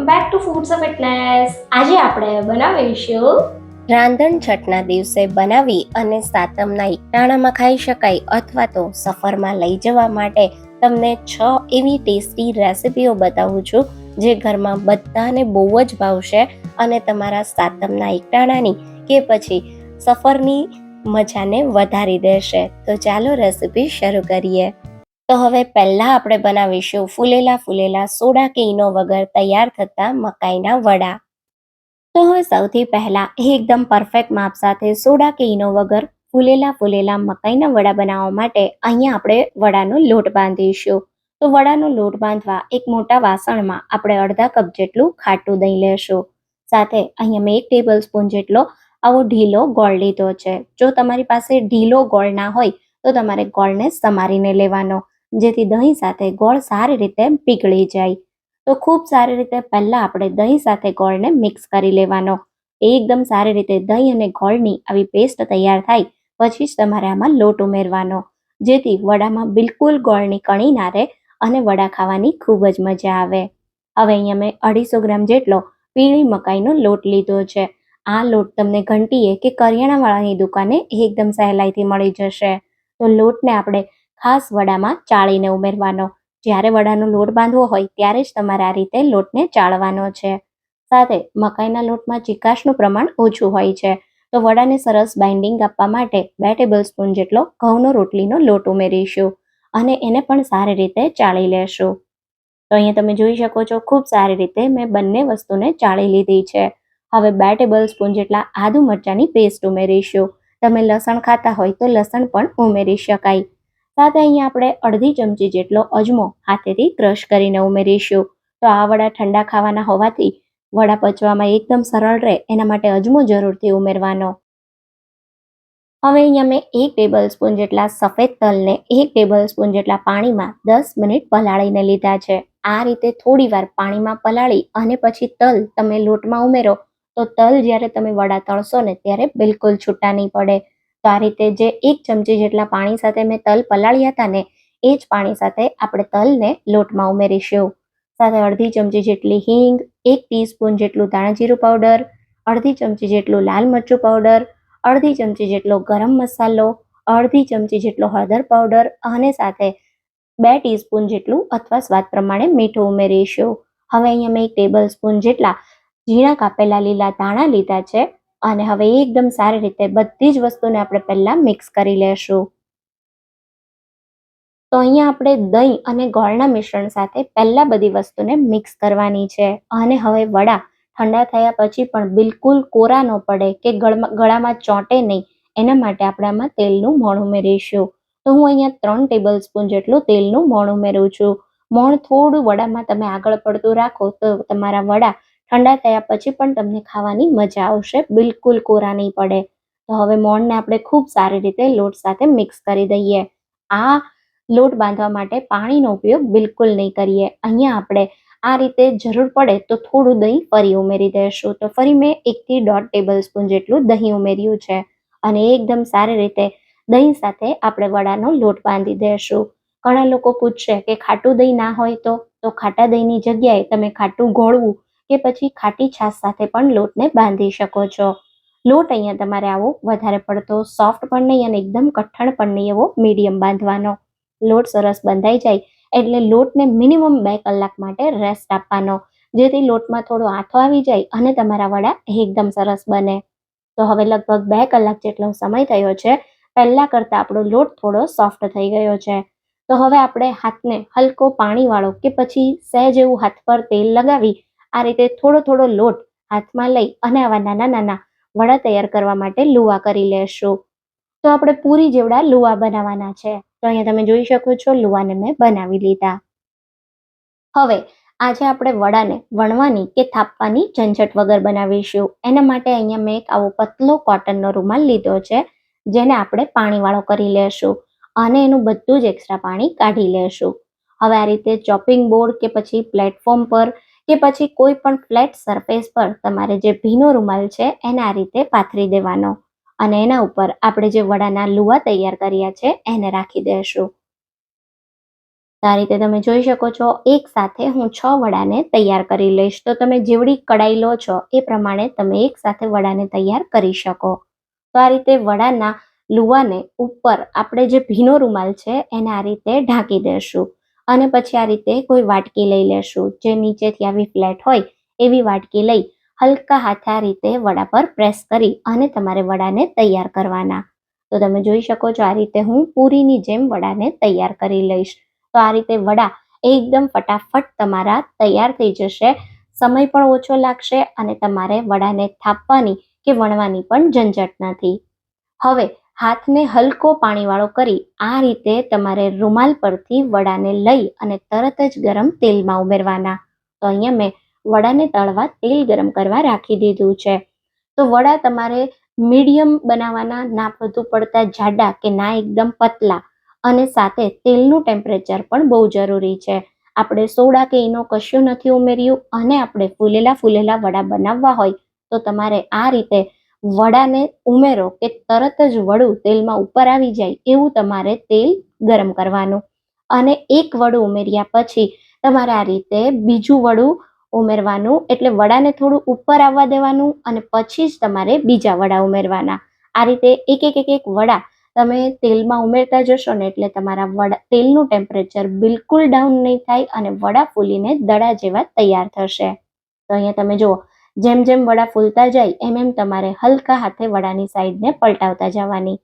Back to foods of fitness. આજે આપણે બનાવીશું રાંધણ છઠના દિવસે બનાવી અને સાતમના એકટાણામાં ખાઈ શકાય અથવા તો સફરમાં લઈ જવા માટે તમને 6 એવી ટેસ્ટી રેસિપીઓ બતાવું છું જે ઘરમાં બધાને બહુ જ ભાવશે અને તમારા સાતમના એકટાણાની કે પછી સફરની મજાને વધારી દેશે. તો ચાલો રેસિપી શરૂ કરીએ. તો હવે પહેલા આપણે બનાવીશું ફૂલેલા સોડા કે ઈનો વગર તૈયાર થતા મકાઈના વડા. તો હવે સૌથી પહેલા એકદમ પરફેક્ટ માપ સાથે સોડા કે ઈનો વગર ફૂલેલા મકાઈના વડા બનાવવા માટે અહીંયા આપણે વડાનો લોટ બાંધીશું. તો વડાનો લોટ બાંધવા એક મોટા વાસણમાં આપણે અડધા કપ જેટલું ખાટું દહીં લેશું. સાથે અહીંયા મેં 1 ટેબલ સ્પૂન જેટલો આવો ઢીલો ગોળ લીધો છે. જો તમારી પાસે ઢીલો ગોળ ના હોય તો તમારે ગોળને સમારીને લેવાનો, જેથી દહીં સાથે ગોળ સારી રીતે પીગળી જાય. તો ખૂબ સારી રીતે પહેલા આપણે દહીં સાથે ગોળને મિક્સ કરી લેવાનો. એકદમ સારી રીતે દહીં અને ગોળની આવી પેસ્ટ તૈયાર થાય પછી જ તમારે આમાં લોટ ઉમેરવાનો, જેથી વડામાં બિલકુલ ગોળની કણી ના રહે અને વડા ખાવાની ખૂબ જ મજા આવે. હવે અહીંયા મેં 250 ગ્રામ જેટલો પીળી મકાઈનો લોટ લીધો છે. આ લોટ તમને ઘંટીએ કે કરિયાણાવાળાની દુકાને એકદમ સહેલાઈથી મળી જશે. તો લોટને આપણે ખાસ વડામાં ચાળીને ઉમેરવાનો. જ્યારે વડાનો લોટ બાંધવો હોય ત્યારે જ તમારે આ રીતે લોટને ચાળવાનો છે. સાથે મકાઈના લોટમાં ચીકાશનું પ્રમાણ ઓછું હોય છે, તો વડાને સરસ બાઇન્ડિંગ આપવા માટે 2 ટેબલ સ્પૂન જેટલો ઘઉંનો રોટલીનો લોટ ઉમેરીશું અને એને પણ સારી રીતે ચાળી લેશું. તો અહીંયા તમે જોઈ શકો છો ખૂબ સારી રીતે મેં બંને વસ્તુને ચાળી લીધી છે. હવે 2 ટેબલ સ્પૂન જેટલા આદુ મરચાંની પેસ્ટ ઉમેરીશું. તમે લસણ ખાતા હોય તો લસણ પણ ઉમેરી શકાય. સાથે અહીંયા આપણે અડધી ચમચી જેટલો અજમો હાથેથી ક્રશ કરીને ઉમેરીશું. તો આ વડા ઠંડા ખાવાના હોવાથી વડા પચવામાં એકદમ સરળ રહે એના માટે અજમો જરૂરથી ઉમેરવાનો. હવે અહીંયા મેં 1 ટેબલ સ્પૂન જેટલા સફેદ તલને 1 ટેબલ સ્પૂન જેટલા પાણીમાં 10 મિનિટ પલાળીને લીધા છે. આ રીતે થોડીવાર પાણીમાં પલાળી અને પછી તલ તમે લોટમાં ઉમેરો તો તલ જ્યારે તમે વડા તળશો ને ત્યારે બિલકુલ છૂટા નહીં પડે. તો આ રીતે જે 1 ચમચી જેટલા પાણી સાથે મેં તલ પલાળ્યા હતા ને એ જ પાણી સાથે આપણે તલને લોટમાં ઉમેરીશું. સાથે અડધી ચમચી જેટલી હિંગ, 1 ટીસ્પૂન જેટલું ધાણાજીરું પાવડર, અડધી ચમચી જેટલું લાલ મરચું પાવડર, અડધી ચમચી જેટલો ગરમ મસાલો, અડધી ચમચી જેટલો હળદર પાવડર અને સાથે 2 ટીસ્પૂન જેટલું અથવા સ્વાદ પ્રમાણે મીઠું ઉમેરીશું. હવે અહીંયા મેં 1 ટેબલ સ્પૂન જેટલા ઝીણા કાપેલા લીલા ધાણા લીધા છે અને હવે એકદમ સારી રીતે બધી જ વસ્તુને આપણે પહેલા મિક્સ કરી લેશું. તો અહીંયા આપણે દહીં અને ગોળના મિશ્રણ સાથે પહેલા બધી વસ્તુને મિક્સ કરવાની છે અને હવે વડા ઠંડા થયા પછી પણ બિલકુલ કોરા ન પડે કે ગળામાં ચોંટે નહીં એના માટે આપણે આમાં તેલનું મોણ ઉમેરીશું. તો હું અહીંયા 3 ટેબલ સ્પૂન જેટલું તેલનું મોણ ઉમેરું છું. મોણ થોડું વડામાં તમે આગળ પડતું રાખો તો તમારા વડા ઠંડા થયા પછી પણ તમને ખાવાની મજા આવશે, બિલકુલ કોરા નહીં પડે. તો હવે મોણને આપણે ખૂબ સારી રીતે લોટ સાથે મિક્સ કરી દઈએ. આ લોટ બાંધવા માટે પાણીનો ઉપયોગ બિલકુલ નહીં કરીએ. અહીંયા આપણે આ રીતે જરૂર પડે તો થોડું દહીં ફરી ઉમેરી દઈશું. તો ફરી મેં 1 થી 1.5 ટેબલ સ્પૂન જેટલું દહીં ઉમેર્યું છે અને એકદમ સારી રીતે દહીં સાથે આપણે વડાનો લોટ બાંધી દઈશું. ઘણા લોકો પૂછશે કે ખાટું દહીં ના હોય તો ખાટા દહીંની જગ્યાએ તમે ખાટું ગોળવું કે પછી ખાટી છાશ સાથે પણ લોટને બાંધી શકો છો. લોટ અહીંયા તમારે આવો વધારે પડતો સોફ્ટ પણ નહીં અને એકદમ કઠણ પણ નહીં, એવો મીડિયમ બાંધવાનો. લોટ સરસ બંધાઈ જાય એટલે લોટને મિનિમમ 2 કલાક માટે રેસ્ટ આપવાનો, જેથી લોટમાં થોડો આથો આવી જાય અને તમારા વડા એકદમ સરસ બને. તો હવે લગભગ 2 કલાક જેટલો સમય થયો છે. પહેલા કરતાં આપણો લોટ થોડો સોફ્ટ થઈ ગયો છે. તો હવે આપણે હાથને હલકો પાણીવાળો કે પછી સહેજ એવું હાથ પર તેલ લગાવી આ રીતે થોડો લોટ હાથમાં લઈ અને આવા નાના વડા તૈયાર કરવા માટે લુવા કરી લેશું. તો આપણે પૂરી જેવડા લુવા બનાવવાના છે. તો અહીંયા તમે જોઈ શકો છો લુવાને મેં બનાવી લીધા. હવે આજે આપણે વડાને વણવાની કે થાપવાની ઝંઝટ વગર બનાવીશું. એના માટે અહીંયા મેં એક આવો પતલો કોટનનો રૂમાલ લીધો છે, જેને આપણે પાણીવાળો કરી લેશું અને એનું બધું જ એક્સ્ટ્રા પાણી કાઢી લેશું. હવે આ રીતે ચોપિંગ બોર્ડ કે પછી પ્લેટફોર્મ પર કે પછી કોઈ પણ ફ્લેટ સરફેસ પર તમારે જે ભીનો રૂમાલ છે એને આ રીતે પાથરી દેવાનો અને એના ઉપર આપણે જે વડાના લુવા તૈયાર કર્યા છે એને રાખી દેશું. તો આ રીતે તમે જોઈ શકો છો, એક સાથે હું 6 વડાને તૈયાર કરી લઈશ. તો તમે જેવડી કડાઈ લો છો એ પ્રમાણે તમે એક સાથે વડાને તૈયાર કરી શકો. તો આ રીતે વડાના લુવાને ઉપર આપણે જે ભીનો રૂમાલ છે એને આ રીતે ઢાંકી દેશું અને પછી આ રીતે કોઈ વાટકી લઈ લેશું, જે નીચેથી આવી ફ્લેટ હોય એવી વાટકી લઈ હલકા હાથે આ રીતે વડા પર પ્રેસ કરી અને તમારે વડાને તૈયાર કરવાના. તો તમે જોઈ શકો છો, આ રીતે હું પૂરીની જેમ વડાને તૈયાર કરી લઈશ. તો આ રીતે વડા એકદમ ફટાફટ તમારા તૈયાર થઈ જશે. સમય પણ ઓછો લાગશે અને તમારે વડાને થાપવાની કે વણવાની પણ ઝંઝટ નથી. હવે હાથને હલકો પાણીવાળો કરી આ રીતે તમારે રૂમાલ પરથી વડાને લઈ અને તરત જ ગરમ તેલમાં ઉમેરવાના. તો અહીંયા મેં વડાને તળવા તેલ ગરમ કરવા રાખી દીધું છે. તો વડા તમારે મીડિયમ બનાવવાના, ના વધુ પડતા જાડા કે ના એકદમ પતલા, અને સાથે તેલનું ટેમ્પરેચર પણ બહુ જરૂરી છે. આપણે સોડા કે ઈનો કશું નથી ઉમેર્યું અને આપણે ફૂલેલા વડા બનાવવા હોય તો તમારે આ રીતે વડાને ઉમેરો કે તરત જ વડું તેલમાં ઉપર આવી જાય એવું તમારે તેલ ગરમ કરવાનું, અને એક વડું ઉમેર્યા પછી તમારે આ રીતે બીજું વડું ઉમેરવાનું. એટલે વડાને થોડું ઉપર આવવા દેવાનું અને પછી જ તમારે બીજા વડા ઉમેરવાના. આ રીતે એક વડા તમે તેલમાં ઉમેરતા જશો ને એટલે તમારા વડા તેલનું ટેમ્પરેચર બિલકુલ ડાઉન નહીં થાય અને વડા ફૂલીને દડા જેવા તૈયાર થશે. તો અહીંયા તમે જુઓ, જેમ જેમ વડા ફૂલતા જાય એમ તમારે હલકા હાથે વડાની સાઈડને પલટાવતા જવાની.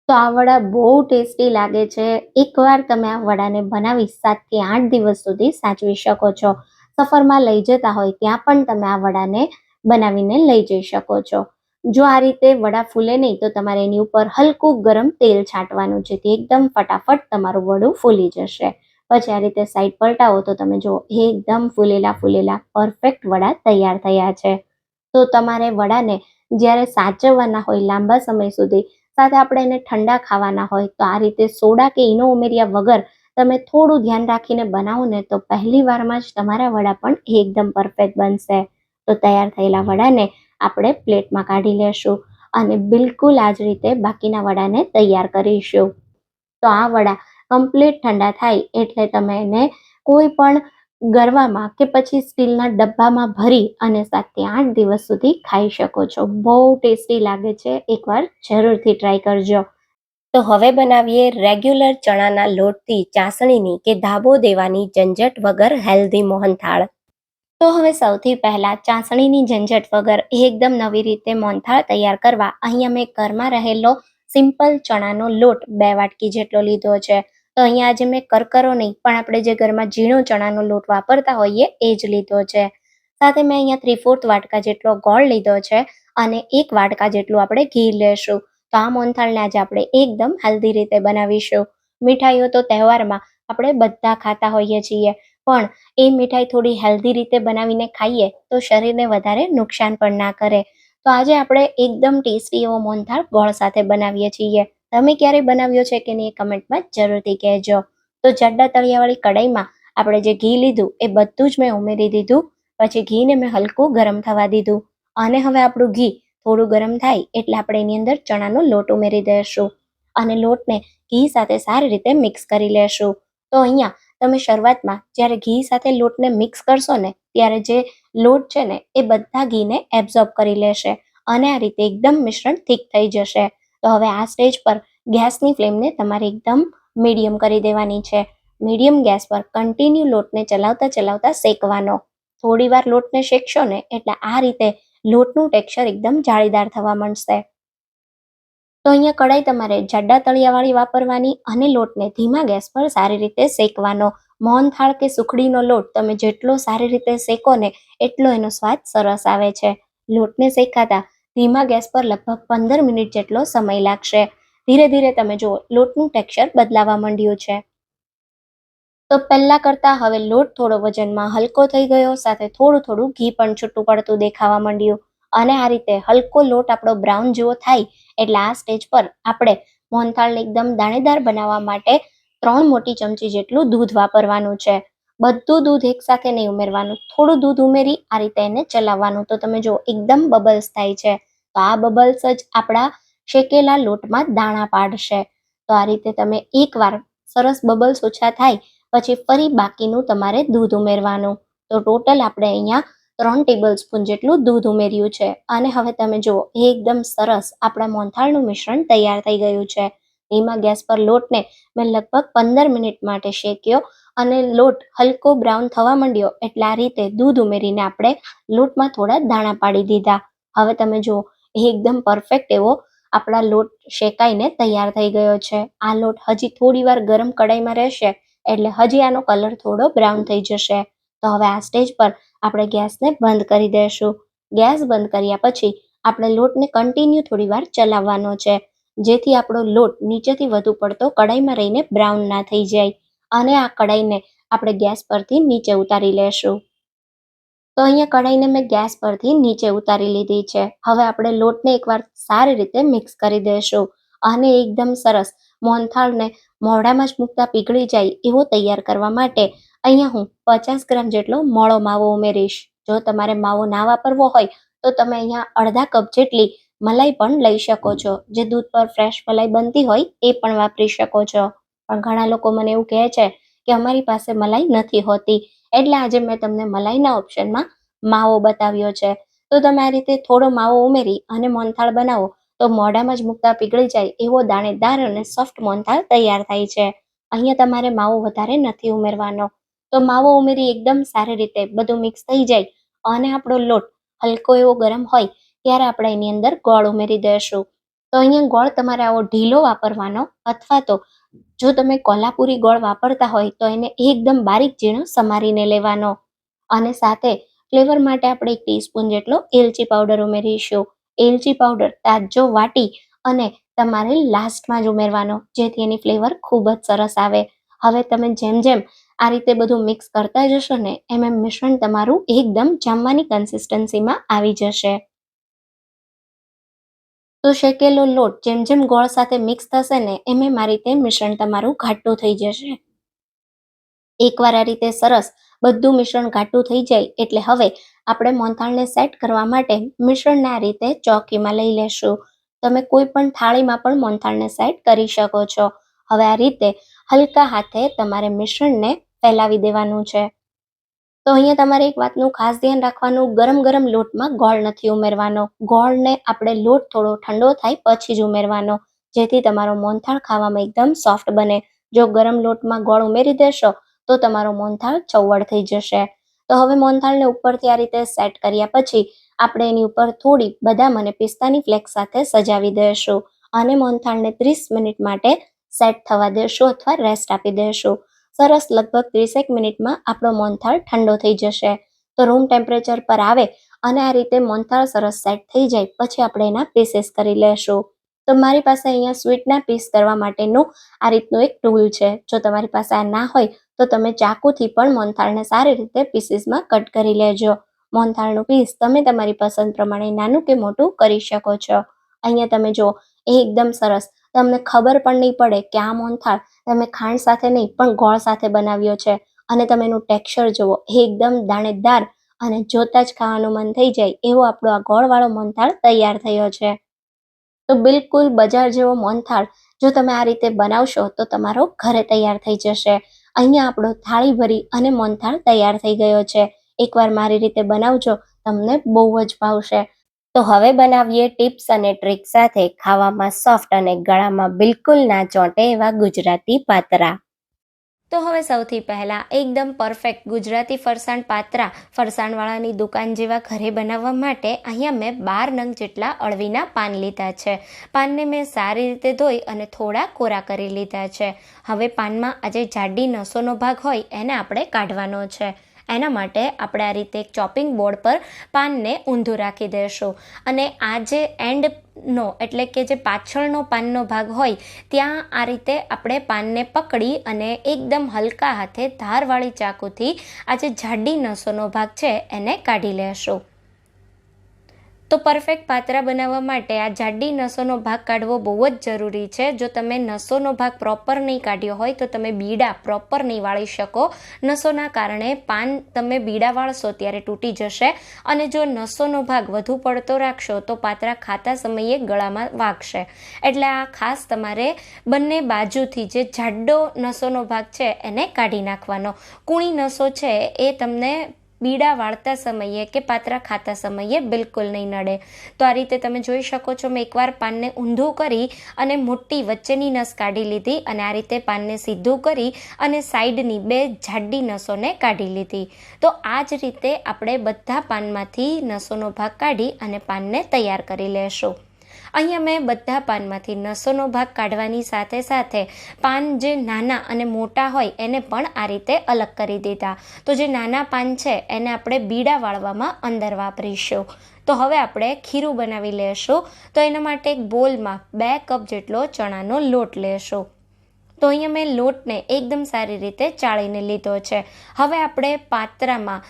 તો આ વડા બહુ ટેસ્ટી લાગે છે. એકવાર તમે આ વડાને બનાવી 7 થી 8 દિવસ સુધી સાચવી શકો છો. સફરમાં લઈ જતા હોય ત્યાં પણ તમે આ વડાને બનાવીને લઈ જઈ શકો છો. જો આ રીતે વડા ફૂલે નહીં તો તમારે એની ઉપર હલકું ગરમ તેલ છાંટવાનું, જેથી એકદમ ફટાફટ તમારું વડું ફૂલી જશે. પછી આ રીતે સાઈડ પલટાવો તો તમે જુઓ, એકદમ ફૂલેલા પરફેક્ટ વડા તૈયાર થયા છે. તો તમારે વડાને જ્યારે સાચવવાના હોય લાંબા સમય સુધી, સાથે આપણે એને ઠંડા ખાવાના હોય તો આ રીતે સોડા કે ઈનો ઉમેર્યા વગર તમે થોડું ધ્યાન રાખીને બનાવો ને તો પહેલી વારમાં જ તમારા વડા પણ એકદમ પરફેક્ટ બનશે. તો તૈયાર થયેલા વડાને આપણે પ્લેટમાં કાઢી લેશું અને બિલકુલ આ જ રીતે બાકીના વડાને તૈયાર કરીશું. તો આ વડા કમ્પ્લીટ ઠંડા થાય એટલે તમે એને કોઈ પણ ગરવામાં કે પછી સ્ટીલના ડબ્બામાં ભરી અને 7 થી 8 દિવસ સુધી ખાઈ શકો છો. બહુ ટેસ્ટી લાગે છે. એકવાર જરૂરથી ટ્રાય કરજો. તો હવે બનાવીએ રેગ્યુલર ચણાના લોટથી ચાસણીની કે ધાબો દેવાની ઝંઝટ વગર હેલ્ધી મોહનથાળ. તો હવે સૌથી પહેલા ચાસણીની ઝંઝટ વગર એકદમ નવી રીતે મોહનથાળ તૈયાર કરવા અહીંયા મેં ઘરમાં રહેલો સિમ્પલ ચણાનો લોટ 2 વાટકી જેટલો લીધો છે. તો અહીંયા આજે મેં કરકરો નહીં પણ આપણે જે ઘરમાં ઝીણો ચણાનો લોટ વાપરતા હોઈએ એ જ લીધો છે. સાથે મેં અહીંયા 3/4 વાટકા જેટલો ગોળ લીધો છે અને 1 વાટકા જેટલું આપણે ઘી લેશું. તો આ મોહનથાળને આજે આપણે એકદમ હેલ્ધી રીતે બનાવીશું. મીઠાઈઓ તો તહેવારમાં આપણે બધા ખાતા હોઈએ છીએ, પણ એ મીઠાઈ થોડી હેલ્ધી રીતે બનાવીને ખાઈએ તો શરીરને વધારે નુકસાન પણ ના કરે. તો આજે આપણે એકદમ ટેસ્ટી એવો મોહનથાળ ગોળ સાથે બનાવીએ છીએ. તમે ક્યારે બનાવ્યો છે કે નહીં એ કમેન્ટમાં જરૂરથી કહેજો. તો જાડા તળિયાવાળી કડાઈમાં આપણે જે ઘી લીધું એ બધું જ મેં ઉમેરી દીધું. પછી ઘીને મેં હલકું ગરમ થવા દીધું અને હવે આપણું ઘી થોડું ગરમ થાય એટલે આપણે એની અંદર ચણાનો લોટ ઉમેરી દઈશું અને લોટને ઘી સાથે સારી રીતે મિક્સ કરી લેશું. તો અહીંયા તમે શરૂઆતમાં જ્યારે ઘી સાથે લોટને મિક્સ કરશો ને ત્યારે જે લોટ છે ને એ બધા ઘીને એબ્ઝોર્બ કરી લેશે અને આ રીતે એકદમ મિશ્રણ થીક થઈ જશે. તો હવે આ સ્ટેજ પર ગેસની ફ્લેમને તમારે એકદમ મીડિયમ કરી દેવાની છે. મીડિયમ ગેસ પર કન્ટિન્યુ લોટને ચલાવતા શેકવાનો. થોડી વાર લોટને શેકશો ને એટલે આ રીતે લોટનું ટેક્સચર એકદમ જાળીદાર થવા માંડશે. તો અહીંયા કડાઈ તમારે જાડા તળિયાવાળી વાપરવાની અને લોટને ધીમા ગેસ પર સારી રીતે શેકવાનો. મોહનથાળ કે સુખડીનો લોટ તમે જેટલો સારી રીતે શેકો ને એટલો એનો સ્વાદ સરસ આવે છે. લોટને શેકાતા ધીમા ગેસ પર લગભગ 15 મિનિટ જેટલો સમય લાગશે. ધીરે ધીરે તમે જુઓ લોટનું ટેક્સચર બદલાવા માંડ્યું છે. તો પહેલા કરતાં હવે લોટ થોડો વજનમાં હલકો થઈ ગયો, સાથે થોડું ઘી પણ છૂટું પડતું દેખાવા માંડ્યું અને આ રીતે હલકો લોટ આપણો બ્રાઉન જેવો થાય એટલે આ સ્ટેજ પર આપણે મોહનથાળને એકદમ દાણેદાર બનાવવા માટે 3 મોટી ચમચી જેટલું દૂધ વાપરવાનું છે. બધું દૂધ એકસાથે નહીં ઉમેરવાનું, થોડું દૂધ ઉમેરી આ રીતે એને ચલાવવાનું. તો તમે જુઓ એકદમ બબલ્સ થાય છે. તો આ બબલ્સ જ આપણા શેકેલા લોટમાં દાણા પાડશે. તો આ રીતે તમે એકવાર સરસ બબલ્સ ઓછા થાય પછી ફરી બાકીનું તમારે દૂધ ઉમેરવાનું. તો ટોટલ આપણે અહીંયા 3 ટેબલ સ્પૂન જેટલું દૂધ ઉમેર્યું છે. અને હવે તમે જુઓ એકદમ સરસ આપણા મોહનથાળનું મિશ્રણ તૈયાર થઈ ગયું છે. ધીમા ગેસ પર લોટને મેં લગભગ 15 મિનિટ માટે શેક્યો અને લોટ હલકો બ્રાઉન થવા માંડ્યો એટલે આ રીતે દૂધ ઉમેરીને આપણે લોટમાં થોડા દાણા પાડી દીધા. હવે તમે જુઓ એકદમ પરફેક્ટ એવો આપણા લોટ શેકાઈને તૈયાર થઈ ગયો છે. આ લોટ હજી થોડી વાર ગરમ કડાઈમાં રહેશે એટલે હજી આનો કલર થોડો બ્રાઉન થઈ જશે. તો હવે આ સ્ટેજ પર આપણે ગેસને બંધ કરી દઈશું. ગેસ બંધ કર્યા પછી આપણે લોટને કન્ટિન્યુ થોડી વાર ચલાવવાનો છે, જેથી આપણો લોટ નીચેથી વધુ પડતો કડાઈમાં રહીને બ્રાઉન ના થઈ જાય. અને આ કડાઈને આપણે ગેસ પરથી નીચે ઉતારી લેશું. તો અહીંયા કઢાઈને મેં ગેસ પરથી નીચે ઉતારી લીધી છે. હવે આપણે લોટને એકવાર સારી રીતે મિક્સ કરી દઈશું અને એકદમ સરસ મોહનથાળને મોઢામાં જ મૂકતા પીગળી જાય એવો તૈયાર કરવા માટે અહીંયા હું 50 ગ્રામ જેટલો મોળો માવો ઉમેરીશ. જો તમારે માવો ના વાપરવો હોય તો તમે અહીંયા અડધા કપ જેટલી મલાઈ પણ લઈ શકો છો. જે દૂધ પર ફ્રેશ મલાઈ બનતી હોય એ પણ વાપરી શકો છો. પણ ઘણા લોકો મને એવું કહે છે કે અમારી પાસે મલાઈ નથી હોતી, એટલે આજે મેં તમને મલાઈના ઓપ્શનમાં માવો બતાવ્યો છે. તો તમે આ રીતે થોડો માવો ઉમેરી અને મોહનથાળ બનાવો તો મોઢામાં જ મૂકતા પીગળી જાય એવો દાણેદાર અને સોફ્ટ મોહનથાળ તૈયાર થાય છે. અહીંયા તમારે માવો વધારે નથી ઉમેરવાનો. તો માવો ઉમેરી એકદમ સારી રીતે બધું મિક્સ થઈ જાય અને આપણો લોટ હલકો એવો ગરમ હોય ત્યારે આપણે એની અંદર ગોળ ઉમેરી દઈશું. તો અહીંયા ગોળ તમારે આવો ઢીલો વાપરવાનો, અથવા તો જો તમે કોલ્હાપુરી ગોળ વાપરતા હોય તો એને એકદમ બારીક ઝીણો સમારીને લેવાનો. અને સાથે ફ્લેવર માટે આપણે 1 ટીસ્પૂન જેટલો એલચી પાવડર ઉમેરીશું. એલચી પાવડર તાજો વાટી અને તમારે લાસ્ટમાં જ ઉમેરવાનો, જેથી એની ફ્લેવર ખૂબ જ સરસ આવે. હવે તમે જેમ જેમ આ રીતે બધું મિક્સ કરતા જશો ને એમ એમ મિશ્રણ તમારું એકદમ જામવાની કન્સિસ્ટન્સીમાં આવી જશે. તો શેકેલો લોટ જેમ જેમ ગોળ સાથે મિક્સ થશે ને એમ એમ આ રીતે મિશ્રણ તમારું ઘાટું થઈ જશે. એકવાર આ રીતે સરસ બધું મિશ્રણ ઘાટું થઈ જાય એટલે હવે આપણે મોહનથાળને સેટ કરવા માટે મિશ્રણને આ રીતે ચોકીમાં લઈ લેશું. તમે કોઈ પણ થાળીમાં પણ મોહનથાળને સેટ કરી શકો છો. હવે આ રીતે હલકા હાથે તમારે મિશ્રણને ફેલાવી દેવાનું છે. તો અહીંયા તમારે એક વાતનું ખાસ ધ્યાન રાખવાનું, ગરમ ગરમ લોટમાં ગોળ નથી ઉમેરવાનો. ગોળને આપણે લોટ થોડો ઠંડો થાય પછી જ ઉમેરવાનો, જેથી તમારો મોહનથાળ ખાવામાં એકદમ સોફ્ટ બને. જો ગરમ લોટમાં ગોળ ઉમેરી દેશો તો તમારો મોહનથાળ ચવડ થઈ જશે. તો હવે મોહનથાળને ઉપરથી આ રીતે સેટ કર્યા પછી આપણે એની ઉપર થોડી બદામ અને પિસ્તાની ફ્લેક્સ સાથે સજાવી દઈશું અને મોહનથાળને 30 મિનિટ માટે સેટ થવા દેશું અથવા રેસ્ટ આપી દઈશું. સરસ લગભગ 30 મિનિટમાં આપણો મોહનથાળ ઠંડો થઈ જશે. તો રૂમ ટેમ્પરેચર પર આવે અને આ રીતે મોહનથાળ સરસ સેટ થઈ જાય પછી આપણે એના પીસીસ કરી લેશું. તો મારી પાસે અહીંયા સ્વીટના પીસ કરવા માટેનું આ રીતનું એક ટૂલ છે. જો તમારી પાસે આ ના હોય તો તમે ચાકુથી પણ મોહનથાળને સારી રીતે પીસીસમાં કટ કરી લેજો. મોહનથાળનું પીસ તમે તમારી પસંદ પ્રમાણે નાનું કે મોટું કરી શકો છો. અહીંયા તમે જુઓ એકદમ સરસ, તમને ખબર પણ નહીં પડે કે આ મોહનથાળ તમે ખાંડ સાથે નહીં પણ ગોળ સાથે બનાવ્યો છે. અને તમે એનું ટેક્સચર જુઓ એકદમ દાણેદાર અને જોતા જ ખાવાનું મન થઈ જાય એવો આપણો આ ગોળવાળો મોહનથાળ તૈયાર થયો છે. તો બિલકુલ બજાર જેવો મોહનથાળ જો તમે આ રીતે બનાવશો તો તમારો ઘરે તૈયાર થઈ જશે. અહીંયા આપણો થાળી ભરી અને મોહનથાળ તૈયાર થઈ ગયો છે. એકવાર મારી રીતે બનાવજો, તમને બહુ જ ભાવશે. તો હવે બનાવીએ ટિપ્સ અને ટ્રિક સાથે ખાવામાં સોફ્ટ અને ગળામાં બિલકુલ ના ચોંટે એવા ગુજરાતી પાતરા. તો હવે સૌથી પહેલાં એકદમ પરફેક્ટ ગુજરાતી ફરસાણ પાત્રા ફરસાણવાળાની દુકાન જેવા ઘરે બનાવવા માટે અહીંયા મેં 12 નંગ જેટલા અળવીના પાન લીધા છે. પાનને મેં સારી રીતે ધોઈ અને થોડા કોરા કરી લીધા છે. હવે પાનમાં આ જે જાડી નસોનો ભાગ હોય એને આપણે કાઢવાનો છે. એના માટે આપણે આ રીતે એક ચોપિંગ બોર્ડ પર પાનને ઊંધું રાખી દઈશું અને આ જે એન્ડનો એટલે કે જે પાછળનો પાનનો ભાગ હોય ત્યાં આ રીતે આપણે પાનને પકડી અને એકદમ હલકા હાથે ધારવાળી ચાકુથી આ જે જાડી નસોનો ભાગ છે એને કાઢી લેશું. તો પરફેક્ટ પાતરા બનાવવા માટે આ જાડી નસોનો ભાગ કાઢવો બહુ જ જરૂરી છે. જો તમે નસોનો ભાગ પ્રોપર નહીં કાઢ્યો હોય તો તમે બીડા પ્રોપર નહીં વાળી શકો. નસોના કારણે પાન તમે બીડા વાળશો ત્યારે તૂટી જશે, અને જો નસોનો ભાગ વધુ પડતો રાખશો તો પાતરા ખાતા સમયે ગળામાં વાગશે. એટલે આ ખાસ તમારે બંને બાજુથી જે જાડો નસોનો ભાગ છે એને કાઢી નાખવાનો. કૂણી નસો છે એ તમને બીડા વાળતા સમયે કે પાતરા ખાતા સમયે બિલકુલ નહીં નડે. તો આ રીતે તમે જોઈ શકો છો, મેં એકવાર પાનને ઊંધું કરી અને મોટી વચ્ચેની નસ કાઢી લીધી, અને આ રીતે પાનને સીધું કરી અને સાઈડની 2 જાડી નસોને કાઢી લીધી. તો આ જ રીતે આપણે બધા પાનમાંથી નસોનો ભાગ કાઢી અને પાનને તૈયાર કરી લેશું. અહીંયા મેં બધા પાનમાંથી નસોનો ભાગ કાઢવાની સાથે સાથે પાન જે નાના અને મોટા હોય એને પણ આ રીતે અલગ કરી દીધા. તો જે નાના પાન છે એને આપણે બીડા વાળવામાં અંદર વાપરીશું. તો હવે આપણે ખીરું બનાવી લેશું. તો એના માટે એક બોલમાં 2 કપ જેટલો ચણાનો લોટ લેશું. તો અહીંયા મેં લોટને એકદમ સારી રીતે ચાળીને લીધો છે. હવે આપણે પાત્રામાં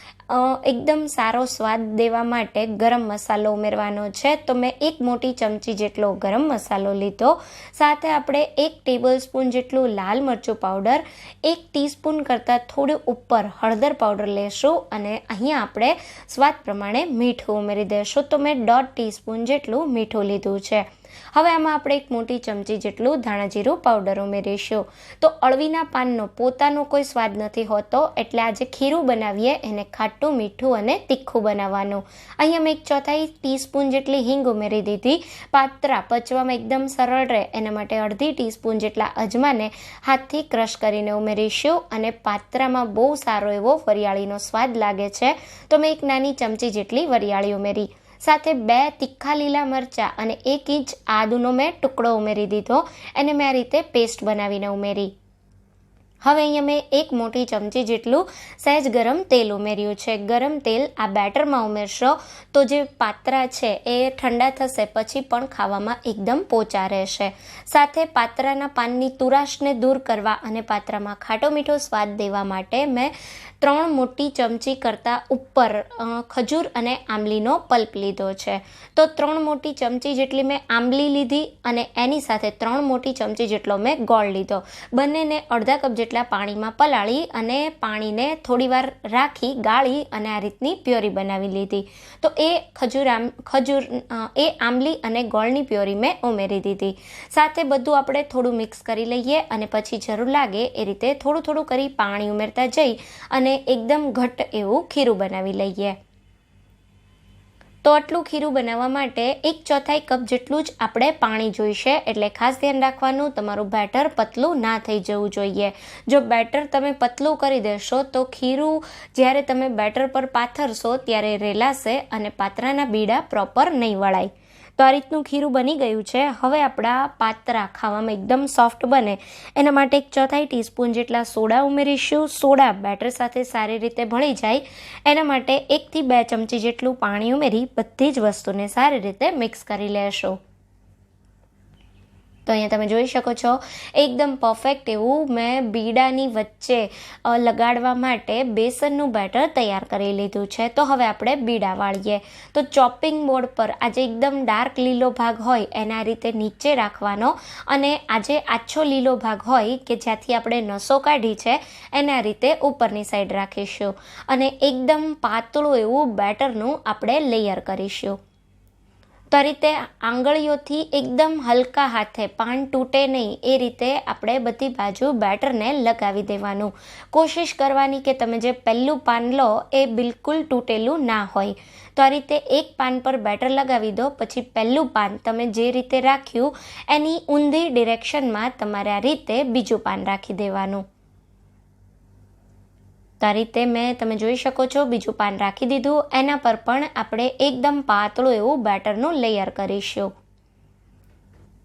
એકદમ સારો સ્વાદ દેવા માટે ગરમ મસાલો ઉમેરવાનો છે. તો મેં 1 મોટી ચમચી જેટલો ગરમ મસાલો લીધો. સાથે આપણે 1 ટેબલસ્પૂન જેટલું લાલ મરચું પાવડર, 1 ટીસ્પૂન કરતાં થોડું ઉપર હળદર પાવડર લેશું, અને અહીંયા આપણે સ્વાદ પ્રમાણે મીઠું ઉમેરી દઈશું. તો મેં 1/2 ટીસ્પૂન જેટલું મીઠું લીધું છે. હવે આમાં આપણે 1 મોટી ચમચી જેટલું ધાણા જીરું પાવડર ઉમેરીશું. તો અળવીના પાનનો પોતાનો કોઈ સ્વાદ નથી હોતો, એટલે આજે ખીરું બનાવીએ એને ખાટું, મીઠું અને તીખું બનાવવાનું. અહીંયા મેં 1/4 ટીસ્પૂન જેટલી હિંગ ઉમેરી દીધી. પાત્રા પચવામાં એકદમ સરળ રહે એના માટે 1/2 ટીસ્પૂન જેટલા અજમાને હાથથી ક્રશ કરીને ઉમેરીશું. અને પાત્રામાં બહુ સારો એવો વરિયાળીનો સ્વાદ લાગે છે, તો મેં 1 નાની ચમચી જેટલી વરિયાળી ઉમેરી. સાથે 2 તીખા લીલા મરચાં અને 1 ઇંચ આદુનો મેં ટુકડો ઉમેરી દીધો. એને મેં આ રીતે પેસ્ટ બનાવીને ઉમેરી. હવે અહીંયા મેં 1 મોટી ચમચી જેટલું સહેજ ગરમ તેલ ઉમેર્યું છે. ગરમ તેલ આ બેટરમાં ઉમેરશો તો જે પાત્રા છે એ ઠંડા થશે પછી પણ ખાવામાં એકદમ પોચા રહેશે. સાથે પાત્રાના પાનની તુરાશને દૂર કરવા અને પાત્રામાં ખાટો મીઠો સ્વાદ દેવા માટે મેં 3 મોટી ચમચી કરતાં ઉપર ખજૂર અને આંબલીનો પલ્પ લીધો છે. તો 3 મોટી ચમચી જેટલી મેં આંબલી લીધી, અને એની સાથે 3 મોટી ચમચી જેટલો મેં ગોળ લીધો. બંનેને અડધા કપ જેટલા પાણીમાં પલાળી અને પાણીને થોડી વાર રાખી ગાળી અને આ રીતની પ્યોરી બનાવી લીધી. તો એ આંબલી અને ગોળની પ્યોરી મેં ઉમેરી દીધી. સાથે બધું આપણે થોડું મિક્સ કરી લઈએ, અને પછી જરૂર લાગે એ રીતે થોડું થોડું કરી પાણી ઉમેરતા જઈ અને એકદમ ઘટ્ટ એવું ખીરું બનાવી લઈએ. તો આટલું ખીરું બનાવવા માટે 1/4 કપ જેટલું જ આપણે પાણી જોઈશે. એટલે ખાસ ધ્યાન રાખવાનું, તમારું બેટર પતલું ના થઈ જવું જોઈએ. જો બેટર તમે પતલું કરી દેશો તો ખીરું જ્યારે તમે બેટર પર પાથરશો ત્યારે રેલાશે અને પાત્રાના બીડા પ્રોપર નહીં વળાય. તો આ રીતનું ખીરું બની ગયું છે. હવે આપણા પાત્રા ખાવામાં એકદમ સોફ્ટ બને એના માટે 1/4 ટીસ્પૂન જેટલા સોડા ઉમેરીશું. સોડા બેટર સાથે સારી રીતે ભળી જાય એના માટે 1 થી 2 ચમચી જેટલું પાણી ઉમેરી બધી જ વસ્તુને સારી રીતે મિક્સ કરી લેશું. તો અહીંયા તમે જોઈ શકો છો એકદમ પરફેક્ટ એવું મેં બીડાની વચ્ચે લગાડવા માટે બેસનનું બેટર તૈયાર કરી લીધું છે. તો હવે આપણે બીડા વાળીએ. તો ચોપિંગ બોર્ડ પર આજે એકદમ ડાર્ક લીલો ભાગ હોય એના રીતે નીચે રાખવાનો, અને આજે આછો લીલો ભાગ હોય કે જ્યાંથી આપણે નસો કાઢી છે એના રીતે ઉપરની સાઈડ રાખીશું, અને એકદમ પાતળું એવું બેટરનું આપણે લેયર કરીશું. તો આ રીતે આંગળીઓથી એકદમ હલકા હાથે, પાન તૂટે નહીં એ રીતે આપણે બધી બાજુ બેટરને લગાવી દેવાનું. કોશિશ કરવાની કે તમે જે પહેલું પાન લો એ બિલકુલ તૂટેલું ના હોય. તો આ રીતે એક પાન પર બેટર લગાવી દો, પછી પહેલું પાન તમે જે રીતે રાખ્યું એની ઊંધી ડિરેક્શનમાં તમારે આ રીતે બીજું પાન રાખી દેવાનું. તો આ રીતે તમે જોઈ શકો છો બીજું પાન રાખી દીધું. એના પર પણ આપણે એકદમ પાતળું એવું બેટરનું લેયર કરીશું.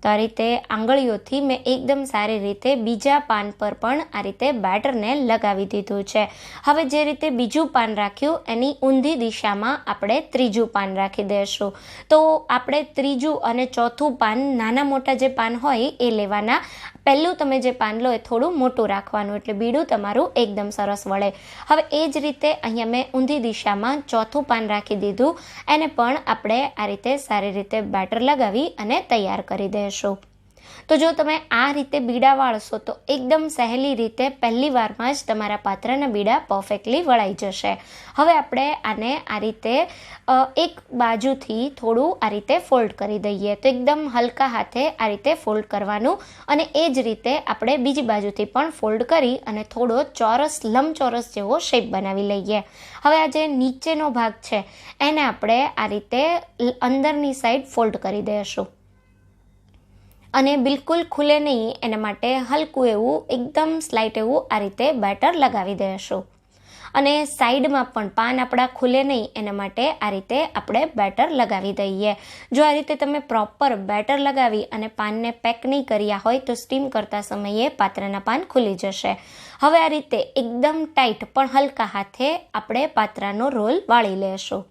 તો આ રીતે આંગળીઓથી મેં એકદમ સારી રીતે બીજા પાન પર પણ આ રીતે બેટરને લગાવી દીધું છે. હવે જે રીતે બીજું પાન રાખ્યું એની ઊંધી દિશામાં આપણે ત્રીજું પાન રાખી દઈશું. તો આપણે ત્રીજું અને ચોથું પાન નાના મોટા જે પાન હોય એ લેવાના. પહેલું તમે જે પાન લો એ થોડું મોટું રાખવાનું એટલે બીડું તમારું એકદમ સરસ વળે. હવે એ જ રીતે અહીંયા મેં ઊંધી દિશામાં ચોથું પાન રાખી દીધું. એને પણ આપણે આ રીતે સારી રીતે બેટર લગાવી અને તૈયાર કરી દઈશું. તો જો તમે આ રીતે બીડા વાળશો તો એકદમ સહેલી રીતે પહેલી વારમાં જ તમારા પાત્રના બીડા પરફેક્ટલી વળાઈ જશે. હવે આપણે આને આ રીતે એક બાજુથી થોડું આ રીતે ફોલ્ડ કરી દઈએ. તો એકદમ હલકા હાથે આ રીતે ફોલ્ડ કરવાનું અને એ જ રીતે આપણે બીજી બાજુથી પણ ફોલ્ડ કરી અને થોડો ચોરસ લંબચોરસ જેવો શેપ બનાવી લઈએ. હવે આ જે નીચેનો ભાગ છે એને આપણે આ રીતે અંદરની સાઈડ ફોલ્ડ કરી દઈશું અને બિલકુલ ખુલે નહીં એના માટે હલકું એવું એકદમ સ્લાઇટ એવું આ રીતે બેટર લગાવી દઈશું. અને સાઈડમાં પણ પાન આપણા ખુલે નહીં એના માટે આ રીતે આપણે બેટર લગાવી દઈએ. જો આ રીતે તમે પ્રોપર બેટર લગાવી અને પાનને પેક નહીં કર્યા હોય તો સ્ટીમ કરતા સમયે પાત્રના પાન ખુલી જશે. હવે આ રીતે એકદમ ટાઈટ પણ હલકા હાથે આપણે પાત્રાનો રોલ વાળી લેશું.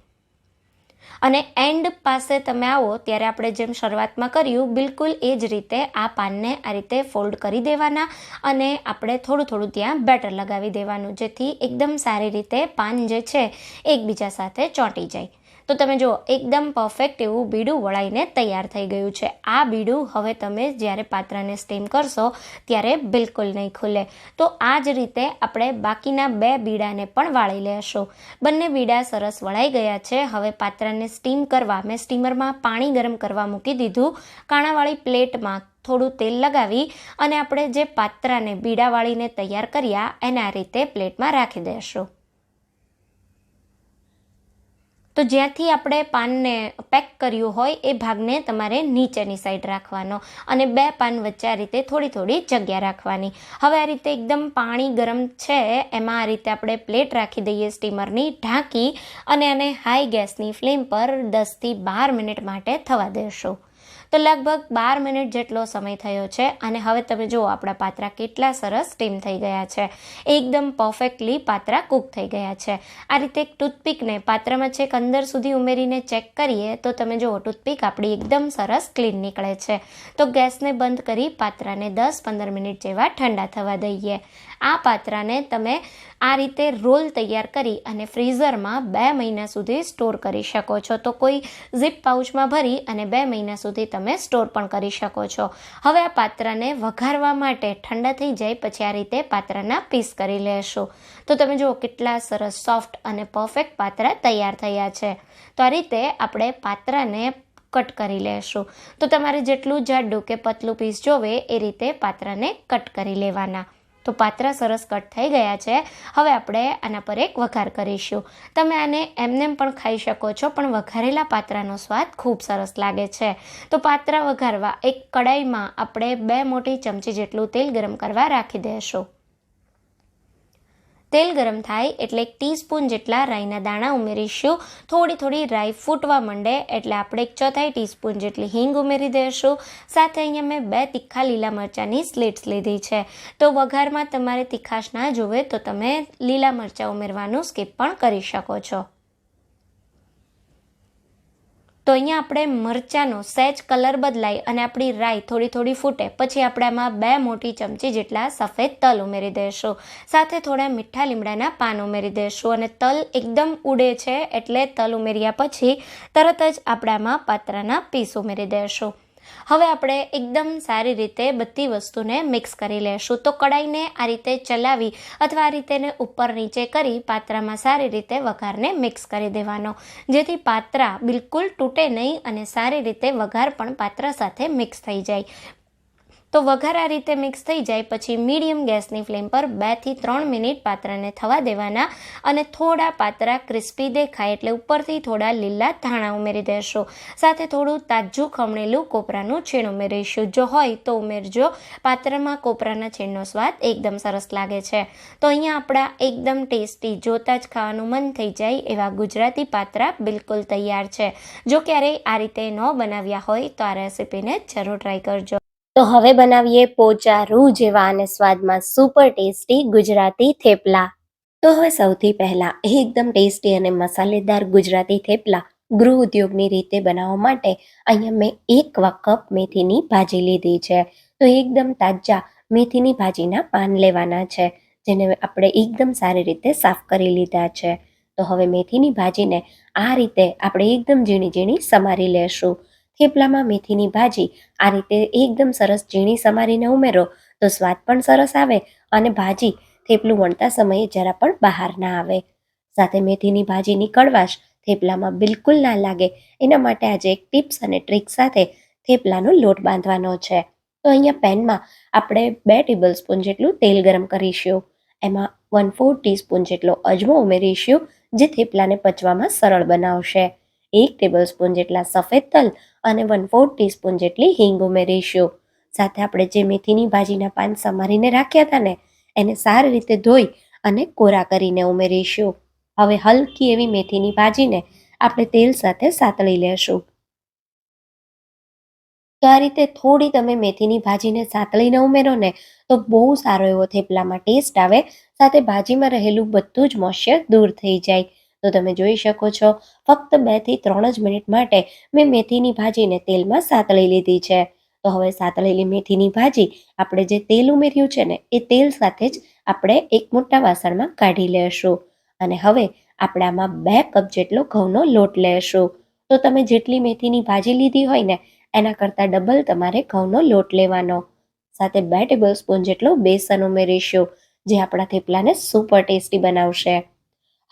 અને એન્ડ પાસે તમે આવો ત્યારે આપણે જેમ શરૂઆતમાં કર્યું બિલકુલ એ જ રીતે આ પાનને આ રીતે ફોલ્ડ કરી દેવાના અને આપણે થોડું થોડું ત્યાં બેટર લગાવી દેવાનું જેથી એકદમ સારી રીતે પાન જે છે એકબીજા સાથે ચોંટી જાય. તો તમે જુઓ એકદમ પરફેક્ટ એવું બીડું વળાઈને તૈયાર થઈ ગયું છે. આ બીડું હવે તમે જ્યારે પાત્રાને સ્ટીમ કરશો ત્યારે બિલકુલ નહીં ખુલે. તો આ જ રીતે આપણે બાકીના 2 બીડાને પણ વાળી લેશું. બંને બીડા સરસ વળાઈ ગયા છે. હવે પાત્રાને સ્ટીમ કરવા મેં સ્ટીમરમાં પાણી ગરમ કરવા મૂકી દીધું. કાણાવાળી પ્લેટમાં થોડું તેલ લગાવી અને આપણે જે પાત્રાને બીડા વાળીને તૈયાર કર્યા એને આ રીતે પ્લેટમાં રાખી દઈશું. તો જ્યાંથી આપણે પાનને પેક કર્યું હોય એ ભાગને તમારે નીચેની સાઈડ રાખવાનો અને 2 પાન વચ્ચે આ રીતે થોડી થોડી જગ્યા રાખવાની. હવે આ રીતે એકદમ પાણી ગરમ છે એમાં આ રીતે આપણે પ્લેટ રાખી દઈએ સ્ટીમરની ઢાંકી અને આને હાઈ ગેસની ફ્લેમ પર 10થી 12 મિનિટ માટે થવા દેશું. તો લગભગ 12 મિનિટ જેટલો સમય થયો છે અને હવે તમે જુઓ આપણા પાત્રા કેટલા સરસ સ્ટીમ થઈ ગયા છે. એકદમ પરફેક્ટલી પાત્રા કૂક થઈ ગયા છે. આ રીતે એક ટૂથપીકને પાત્રામાં છેક અંદર સુધી ઉમેરીને ચેક કરીએ તો તમે જુઓ ટૂથપીક આપણી એકદમ સરસ ક્લીન નીકળે છે. તો ગેસને બંધ કરી પાત્રાને 10-15 મિનિટ જેવા ઠંડા થવા દઈએ. આ પાત્રાને તમે આ રીતે રોલ તૈયાર કરી અને ફ્રીઝરમાં 2 મહિના સુધી સ્ટોર કરી શકો છો. તો કોઈ ઝીપ પાઉચમાં ભરી અને 2 મહિના સુધી તમે સ્ટોર પણ કરી શકો છો. હવે આ પાત્રાને વઘારવા માટે ઠંડા થઈ જાય પછી આ રીતે પાત્રાના પીસ કરી લેશું. તો તમે જુઓ કેટલા સરસ સોફ્ટ અને પરફેક્ટ પાત્રા તૈયાર થયા છે. તો આ રીતે આપણે પાત્રાને કટ કરી લેશું. તો તમારે જેટલું જાડું કે પતલું પીસ જોવે એ રીતે પાત્રાને કટ કરી લેવાના. તો પાત્રા સરસ કટ થઈ ગયા છે. હવે આપણે આના પર એક વઘાર કરીશું. તમે આને એમનેમ પણ ખાઈ શકો છો પણ વઘારેલા પાત્રાનો સ્વાદ ખૂબ સરસ લાગે છે. તો પાત્રા વઘારવા એક કડાઈમાં આપણે 2 મોટી ચમચી જેટલું તેલ ગરમ કરવા રાખી દઈશું. તેલ ગરમ થાય એટલે 1 ટીસ્પૂન જેટલા રાઈના દાણા ઉમેરીશું. થોડી રાઈ ફૂટવા માંડે એટલે આપણે 1/4 ટીસ્પૂન જેટલી હિંગ ઉમેરી દઈશું. સાથે અહીંયા મેં 2 તીખા લીલા મરચાંની સ્લિટ્સ લીધી છે. તો વઘારમાં તમારે તીખાશ ના જોવે તો તમે લીલા મરચાં ઉમેરવાનું સ્કીપ પણ કરી શકો છો. તો અહીંયા આપણે મરચાંનો સહેજ કલર બદલાય અને આપણી રાઈ થોડી ફૂટે પછી આપણે આમાં 2 મોટી ચમચી જેટલા સફેદ તલ ઉમેરી દઈશું. સાથે થોડા મીઠા લીમડાના પાન ઉમેરી દઈશું અને તલ એકદમ ઉડે છે એટલે તલ ઉમેર્યા પછી તરત જ આપણે આમાં પાત્રાના પીસ ઉમેરી દઈશું. હવે આપણે એકદમ સારી રીતે બધી વસ્તુને મિક્સ કરી લેશું. તો કડાઈને આ રીતે ચલાવી અથવા આ રીતે ઉપર નીચે કરી પાત્રામાં સારી રીતે વઘારને મિક્સ કરી દેવાનો જેથી પાત્રા બિલકુલ તૂટે નહીં અને સારી રીતે વઘાર પણ પાત્રા સાથે મિક્સ થઈ જાય. તો વઘાર આ રીતે મિક્સ થઈ જાય પછી મીડિયમ ગેસની ફ્લેમ પર 2 થી 3 મિનિટ પાત્રાને થવા દેવાના અને થોડા પાત્રા ક્રિસ્પી દેખાય એટલે ઉપરથી થોડા લીલા ધાણા ઉમેરી દેશું. સાથે થોડું તાજું ખમણેલું કોપરાનું છીણ ઉમેરીશું. જો હોય તો ઉમેરજો. પાત્રામાં કોપરાના છીણનો સ્વાદ એકદમ સરસ લાગે છે. તો અહીંયા આપણા એકદમ ટેસ્ટી, જોતા જ ખાવાનું મન થઈ જાય એવા ગુજરાતી પાત્રા બિલકુલ તૈયાર છે. જો ક્યારેય આ રીતે ન બનાવ્યા હોય તો આ રેસીપીને જરૂર ટ્રાય કરજો. તો હવે બનાવીએ પોચા રૂ જેવા અને સ્વાદમાં સુપર ટેસ્ટી ગુજરાતી થેપલા. તો હવે સૌથી પહેલા એકદમ ટેસ્ટી અને મસાલેદાર ગુજરાતી થેપલા ગૃહ ઉદ્યોગની રીતે બનાવવા માટે અહીંયા મેં 1 કપ મેથીની ભાજી લીધી છે. તો એકદમ તાજા મેથીની ભાજીના પાન લેવાના છે, જેને આપણે એકદમ સારી રીતે સાફ કરી લીધા છે. તો હવે મેથીની ભાજીને આ રીતે આપણે એકદમ ઝીણી ઝીણી સમારી લેશું. થેપલામાં મેથીની ભાજી આ રીતે એકદમ સરસ ઝીણી સમારીને ઉમેરો તો સ્વાદ પણ સરસ આવે અને ભાજી થેપલું વણતા સમયે જરા પણ બહાર ના આવે. સાથે મેથીની ભાજીની કડવાશ થેપલામાં બિલકુલ ના લાગે એના માટે આજે એક ટિપ્સ અને ટ્રિક સાથે થેપલાનો લોટ બાંધવાનો છે. તો અહીંયા પેનમાં આપણે 2 ટેબલ સ્પૂન જેટલું તેલ ગરમ કરીશું. એમાં 1/4 ટીસ્પૂન જેટલો અજમો ઉમેરીશું, જે થેપલાને પચવામાં સરળ બનાવશે. 1 ટેબલ સ્પૂન જેટલા સફેદ તલ અને 1/4 ટીસ્પૂન જેટલી હિંગ ઉમેરીશું. સાથે આપણે જે મેથીની ભાજીના પાન સમારીને રાખ્યા હતા ને એને સારી રીતે ધોઈ અને કોરા કરીને ઉમેરીશું. હવે હલકી એવી મેથીની ભાજીને આપણે તેલ સાથે સાતળી લેશું. તો આ રીતે થોડી તમે મેથીની ભાજીને સાતળીને ઉમેરો ને તો બહુ સારો એવો થેપલામાં ટેસ્ટ આવે. સાથે ભાજીમાં રહેલું બધું જ મોઇશ્ચર દૂર થઈ જાય. તો તમે જોઈ શકો છો ફક્ત 2 થી 3 જ મિનિટ માટે મેં મેથીની ભાજીને તેલમાં સાતળી લીધી છે. તો હવે સાતળેલી મેથીની ભાજી આપણે જે તેલ ઉમેર્યું છે ને એ તેલ સાથે જ આપણે એક મોટા વાસણમાં કાઢી લેશું. અને હવે આપણે આમાં 2 કપ જેટલો ઘઉંનો લોટ લેશું. તો તમે જેટલી મેથીની ભાજી લીધી હોય ને એના કરતાં ડબલ તમારે ઘઉંનો લોટ લેવાનો. સાથે 2 ટેબલ સ્પૂન જેટલો બેસન ઉમેરીશું, જે આપણા થેપલાને સુપર ટેસ્ટી બનાવશે.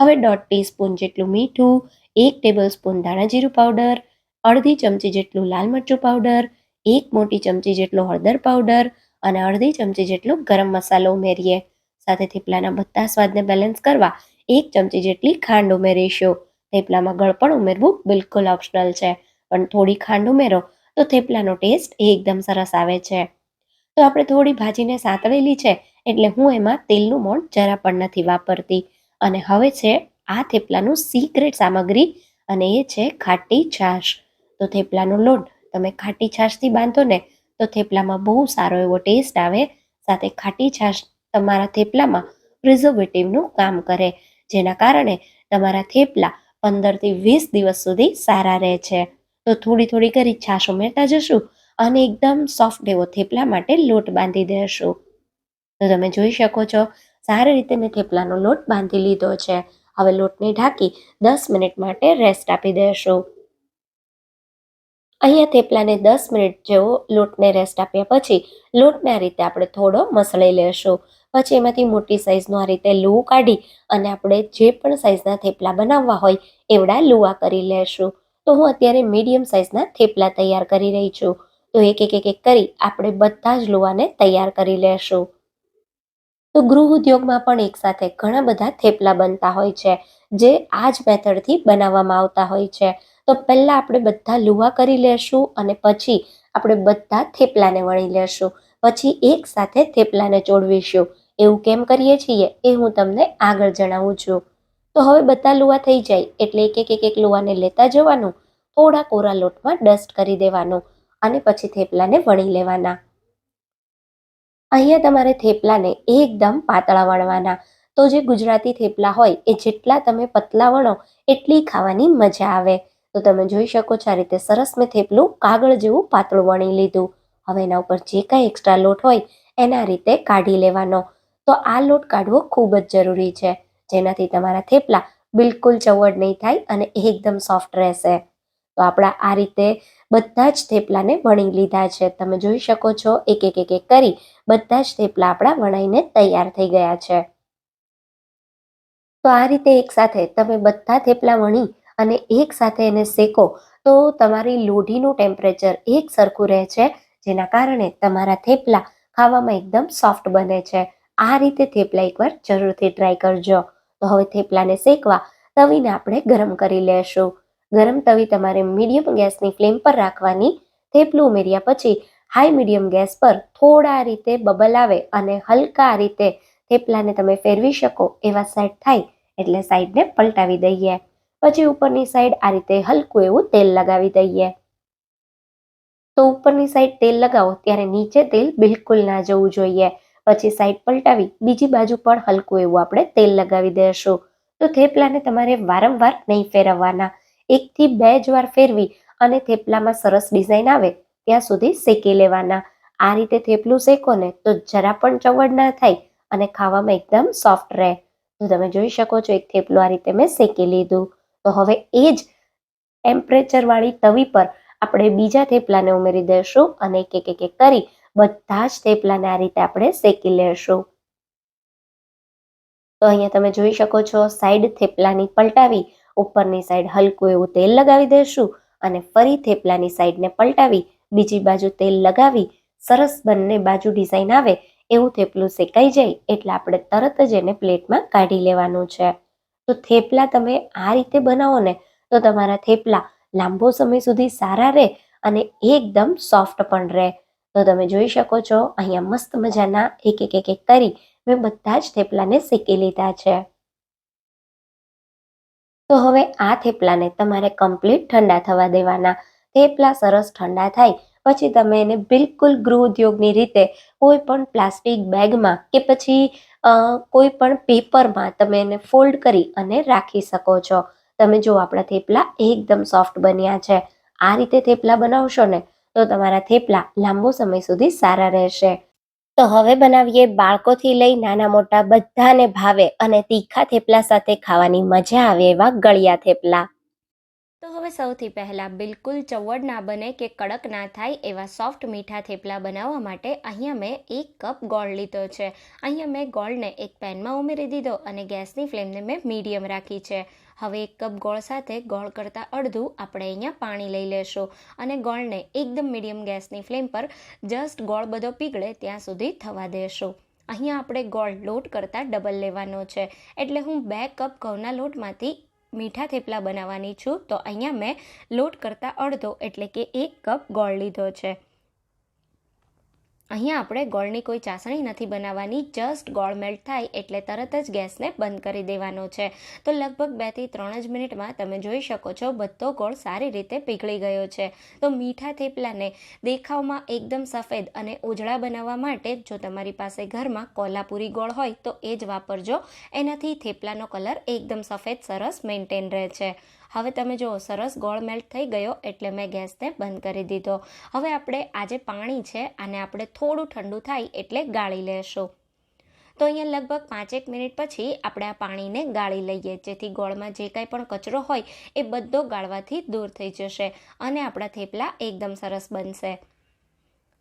હવે 1/2 ટીસ્પૂન જેટલું મીઠું, 1 ટેબલ સ્પૂન ધાણા જીરું પાવડર, અડધી ચમચી જેટલું લાલ મરચું પાવડર, 1 મોટી ચમચી જેટલો હળદર પાવડર અને અડધી ચમચી જેટલો ગરમ મસાલો ઉમેરીએ. સાથે થેપલાના બધા સ્વાદને બેલેન્સ કરવા 1 ચમચી જેટલી ખાંડ ઉમેરીશું. થેપલામાં ગળપણ ઉમેરવું બિલકુલ ઓપ્શનલ છે, પણ થોડી ખાંડ ઉમેરો તો થેપલાનો ટેસ્ટ એકદમ સરસ આવે છે. તો આપણે થોડી ભાજીને સાતળેલી છે એટલે હું એમાં તેલનું મોણ જરા પણ નથી વાપરતી. અને હવે છે આ થેપલાનું સિક્રેટ સામગ્રી અને એ છે ખાટી છાશ. તો થેપલાનો લોટ તમે ખાટી છાશથી બાંધો ને તો થેપલામાં બહુ સારો એવો ટેસ્ટ આવે. સાથે ખાટી છાશ તમારા થેપલામાં પ્રિઝર્વેટિવનું કામ કરે, જેના કારણે તમારા થેપલા 15 થી 20 દિવસ સુધી સારા રહે છે. તો થોડી થોડી કરી છાશ ઉમેરતા જશું અને એકદમ સોફ્ટ એવો થેપલા માટે લોટ બાંધી દેશું. તો તમે જોઈ શકો છો સારી રીતે મેં થેપલાનો લોટ બાંધી લીધો છે. હવે લોટને ઢાંકી 10 મિનિટ માટે રેસ્ટ આપી દેશું. અહીંયા થેપલાને 10 મિનિટ જેવો લોટને રેસ્ટ આપ્યા પછી લોટને આ રીતે આપણે થોડો મસળી લેશું. પછી એમાંથી મોટી સાઈઝનો આ રીતે લુઓ કાઢી અને આપણે જે પણ સાઈઝના થેપલા બનાવવા હોય એવડા લુઆ કરી લેશું. તો હું અત્યારે મીડિયમ સાઈઝના થેપલા તૈયાર કરી રહી છું. તો એક કરી આપણે બધા જ લુઆને તૈયાર કરી લેશું. તો ગૃહ ઉદ્યોગમાં પણ એકસાથે ઘણા બધા થેપલા બનતા હોય છે, જે આ જ મેથડથી બનાવવામાં આવતા હોય છે. તો પહેલાં આપણે બધા લુવા કરી લેશું અને પછી આપણે બધા થેપલાને વણી લેશું. પછી એક સાથે થેપલાને ચોળવીશું. એવું કેમ કરીએ છીએ એ હું તમને આગળ જણાવું છું. તો હવે બધા લુવા થઈ જાય એટલે એક લુવાને લેતા જવાનું, થોડા કોરા લોટમાં ડસ્ટ કરી દેવાનું અને પછી થેપલાને વણી લેવાના. અહીંયા તમારે થેપલાને એકદમ પાતળા વણવાના. તો જે ગુજરાતી થેપલા હોય એ જેટલા તમે પતલા વણો એટલી ખાવાની મજા આવે. તો તમે જોઈ શકો છો આ રીતે સરસ મેં થેપલું કાગળ જેવું પાતળું વણી લીધું. હવે એના ઉપર જે કાંઈ એક્સ્ટ્રા લોટ હોય એના રીતે કાઢી લેવાનો. તો આ લોટ કાઢવો ખૂબ જ જરૂરી છે, જેનાથી તમારા થેપલા બિલકુલ ચવડ નહીં થાય અને એકદમ સોફ્ટ રહેશે. તો આપણા આ રીતે બધા જ થેપલાને વણી લીધા છે. તમે જોઈ શકો છો એક કરી બધા જ થેપલા આપણા વણાઈને તૈયાર થઈ ગયા છે. તો આ રીતે એકસાથે તમે બધા થેપલા વણી અને એક સાથે એને શેકો તો તમારી લોઢીનું ટેમ્પરેચર એક સરખું રહે છે, જેના કારણે તમારા થેપલા ખાવામાં એકદમ સોફ્ટ બને છે. આ રીતે થેપલા એકવાર જરૂરથી ટ્રાય કરજો. તો હવે થેપલાને શેકવા તવીને આપણે ગરમ કરી લેશું. ગરમ તવી તમારે મીડિયમ ગેસની ફ્લેમ પર રાખવાની. થેપલું ઉમેર્યા પછી હાઈ મીડિયમ ગેસ પર થોડા આ રીતે બબલ આવે અને હલકા આ રીતે થેપલાને તમે ફેરવી શકો એવા સેટ થાય એટલે સાઈડને પલટાવી દઈએ. પછી ઉપરની સાઈડ આ રીતે હલકું એવું તેલ લગાવી દઈએ. તો ઉપરની સાઈડ તેલ લગાવો ત્યારે નીચે તેલ બિલકુલ ના જવું જોઈએ. પછી સાઈડ પલટાવી બીજી બાજુ પણ હલકું એવું આપણે તેલ લગાવી દઈશું. તો થેપલાને તમારે વારંવાર નહીં ફેરવવાના. 1 થી 2 જ વાર ફેરવી અને થેપલામાં સરસ ડિઝાઇન આવે ત્યાં સુધી શેકી લેવાના. આ રીતે થેપલું શેકો ને તો જરા પણ ચવડ ના થાય અને ખાવામાં એકદમ સોફ્ટ રહે. તો તમે જોઈ શકો છો એક થેપલું આ રીતે મેં શેકી લીધું. તો હવે એ જ ટેમ્પરેચર વાળી તવી પર આપણે બીજા થેપલાને ઉમેરી દઈશું અને એક એક કરી બધા જ થેપલાને આ રીતે આપણે શેકી લેશું. તો અહીંયા તમે જોઈ શકો છો સાઈડ થેપલાની પલટાવી ઉપરની સાઈડ હલકું એવું તેલ લગાવી દઈશું અને ફરી થેપલાની સાઈડને પલટાવી બીજી બાજુ તેલ લગાવી સરસ બંને બાજુ ડિઝાઇન આવે એવું થેપલું શેકાઈ જાય એટલે આપણે તરત જ એને પ્લેટમાં કાઢી લેવાનું છે. તો થેપલા તમે આ રીતે બનાવો ને તો તમારા થેપલા લાંબો સમય સુધી સારા રહે અને એકદમ સોફ્ટ પણ રહે. તો તમે જોઈ શકો છો અહીંયા મસ્ત મજાના એક કરી મેં બધા જ થેપલાને શેકી લીધા છે. તો હવે આ થેપલાને તમારે કમ્પ્લીટ ઠંડા થવા દેવાના. થેપલા સરસ ઠંડા થાય પછી તમે એને બિલકુલ ગૃહ ઉદ્યોગની રીતે કોઈ પણ પ્લાસ્ટિક બેગમાં કે પછી કોઈ પણ પેપરમાં તમે એને ફોલ્ડ કરી અને રાખી શકો છો. તમે જો આપણા થેપલા એકદમ સોફ્ટ બન્યા છે. આ રીતે થેપલા બનાવશો ને તો તમારા થેપલા લાંબો સમય સુધી સારા રહેશે. તો હવે બનાવીએ બાળકોથી લઈ નાના મોટા બધાને ભાવે અને તીખા થેપલા સાથે ખાવાની મજા આવે એવા ગળ્યા થેપલા. તો હવે સૌથી પહેલાં બિલકુલ ચવડ ના બને કે કડક ના થાય એવા સોફ્ટ મીઠા થેપલા બનાવવા માટે અહીંયા મેં 1 કપ ગોળ લીધો છે. અહીંયા મેં ગોળને એક પેનમાં ઉમેરી દીધો અને ગેસની ફ્લેમને મેં મીડિયમ રાખી છે. હવે 1 કપ ગોળ સાથે ગોળ કરતાં અડધું આપણે અહીંયા પાણી લઈ લેશું અને ગોળને એકદમ મીડિયમ ગેસની ફ્લેમ પર જસ્ટ ગોળ બધો પીગળે ત્યાં સુધી થવા દેશું. અહીંયા આપણે ગોળ લોટ કરતાં ડબલ લેવાનો છે એટલે હું 2 કપ ઘઉંના લોટમાંથી મીઠા થેપલા બનાવવાની છું. તો અહીંયા મેં લોટ કરતાં અડધો એટલે કે 1 કપ ગોળ લીધો છે. અહીંયા આપણે ગોળની કોઈ ચાસણી નથી બનાવવાની. જસ્ટ ગોળ મેલ્ટ થાય એટલે તરત જ ગેસને બંધ કરી દેવાનો છે. તો લગભગ 2 થી 3 જ મિનિટમાં તમે જોઈ શકો છો બધો ગોળ સારી રીતે પીગળી ગયો છે. તો મીઠા થેપલાને દેખાવમાં એકદમ સફેદ અને ઉજળા બનાવવા માટે જો તમારી પાસે ઘરમાં કોલ્હાપુરી ગોળ હોય તો એ જ વાપરજો. એનાથી થેપલાનો કલર એકદમ સફેદ સરસ મેન્ટેન રહે છે. હવે તમે જુઓ સરસ ગોળ મેલ્ટ થઈ ગયો એટલે મેં ગેસને બંધ કરી દીધો. હવે આપણે આ જે પાણી છે આને આપણે થોડું ઠંડુ થાય એટલે ગાળી લેશું. તો અહીંયા લગભગ 5 મિનિટ પછી આપણે આ પાણીને ગાળી લઈએ જેથી ગોળમાં જે કાંઈ પણ કચરો હોય એ બધો ગાળવાથી દૂર થઈ જશે અને આપણા થેપલા એકદમ સરસ બનશે.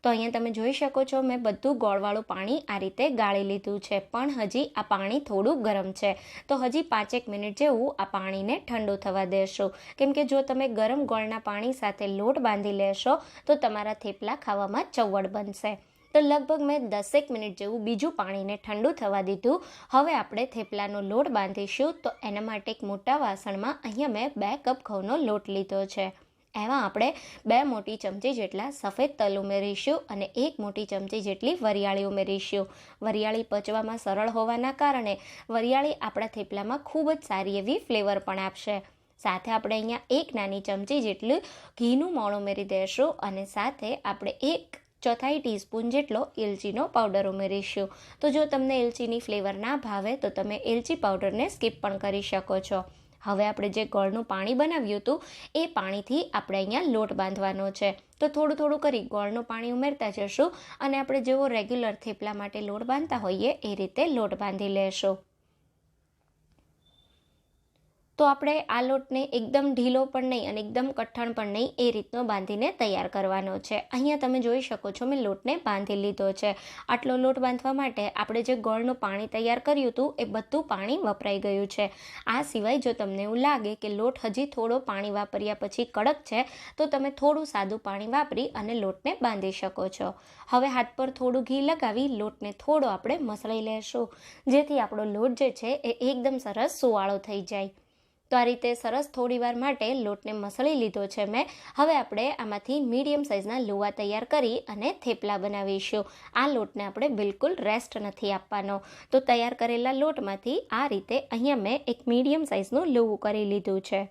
તો અહીંયા તમે જોઈ શકો છો મેં બધું ગોળવાળું પાણી આ રીતે ગાળી લીધું છે પણ હજી આ પાણી થોડું ગરમ છે. તો હજી 5 મિનિટ જેવું આ પાણીને ઠંડુ થવા દેશો. કેમ કે જો તમે ગરમ ગોળના પાણી સાથે લોટ બાંધી લેશો તો તમારા થેપલા ખાવામાં ચવડ બનશે. તો લગભગ મેં 10 મિનિટ જેવું બીજું પાણીને ઠંડુ થવા દીધું. હવે આપણે થેપલાનો લોટ બાંધીશું. તો એના માટે એક મોટા વાસણમાં અહીંયા મેં 2 કપ ઘઉંનો લોટ લીધો છે. એમાં આપણે 2 મોટી ચમચી જેટલા સફેદ તલ ઉમેરીશું અને 1 મોટી ચમચી જેટલી વરિયાળી ઉમેરીશું. વરિયાળી પચવામાં સરળ હોવાના કારણે વરિયાળી આપણા થેપલામાં ખૂબ જ સારી એવી ફ્લેવર પણ આપશે. સાથે આપણે અહીંયા 1 નાની ચમચી જેટલું ઘીનું મોણ ઉમેરી દઈશું અને સાથે આપણે 1/4 ટીસ્પૂન જેટલો એલચીનો પાવડર ઉમેરીશું. તો જો તમને એલચીની ફ્લેવર ના ભાવે તો તમે એલચી પાવડરને સ્કીપ પણ કરી શકો છો. હવે આપણે જે ગોળનું પાણી બનાવ્યું હતું એ પાણીથી આપણે અહીંયા લોટ બાંધવાનો છે. તો થોડું થોડું કરી ગોળનું પાણી ઉમેરતા જશું અને આપણે જેવો રેગ્યુલર થેપલા માટે લોટ બાંધતા હોઈએ એ રીતે લોટ બાંધી લેશું. તો આપણે આ લોટને એકદમ ઢીલો પણ નહીં અને એકદમ કઠણ પણ નહીં એ રીતનો બાંધીને તૈયાર કરવાનો છે. અહીંયા તમે જોઈ શકો છો મેં લોટને બાંધી લીધો છે. આટલો લોટ બાંધવા માટે આપણે જે ગોળનું પાણી તૈયાર કર્યું હતું એ બધું પાણી વપરાઈ ગયું છે. આ સિવાય જો તમને એવું લાગે કે લોટ હજી થોડો પાણી વાપર્યા પછી કડક છે તો તમે થોડું સાદું પાણી વાપરી અને લોટને બાંધી શકો છો. હવે હાથ પર થોડું ઘી લગાવી લોટને થોડો આપણે મસળી લેશું, જેથી આપણો લોટ જે છે એ એકદમ સરસ સુવાળો થઈ જાય. તો આ રીતે સરસ થોડી વાર માટે લોટને મસળી લીધો છે મેં. હવે આપણે આમાંથી મીડિયમ સાઇઝના લુવા તૈયાર કરી અને થેપલા બનાવીશું. આ લોટને આપણે બિલકુલ રેસ્ટ નથી આપવાનો. તો તૈયાર કરેલા લોટમાંથી આ રીતે અહીંયા મેં એક મીડિયમ સાઇઝનું લુવું કરી લીધું છે.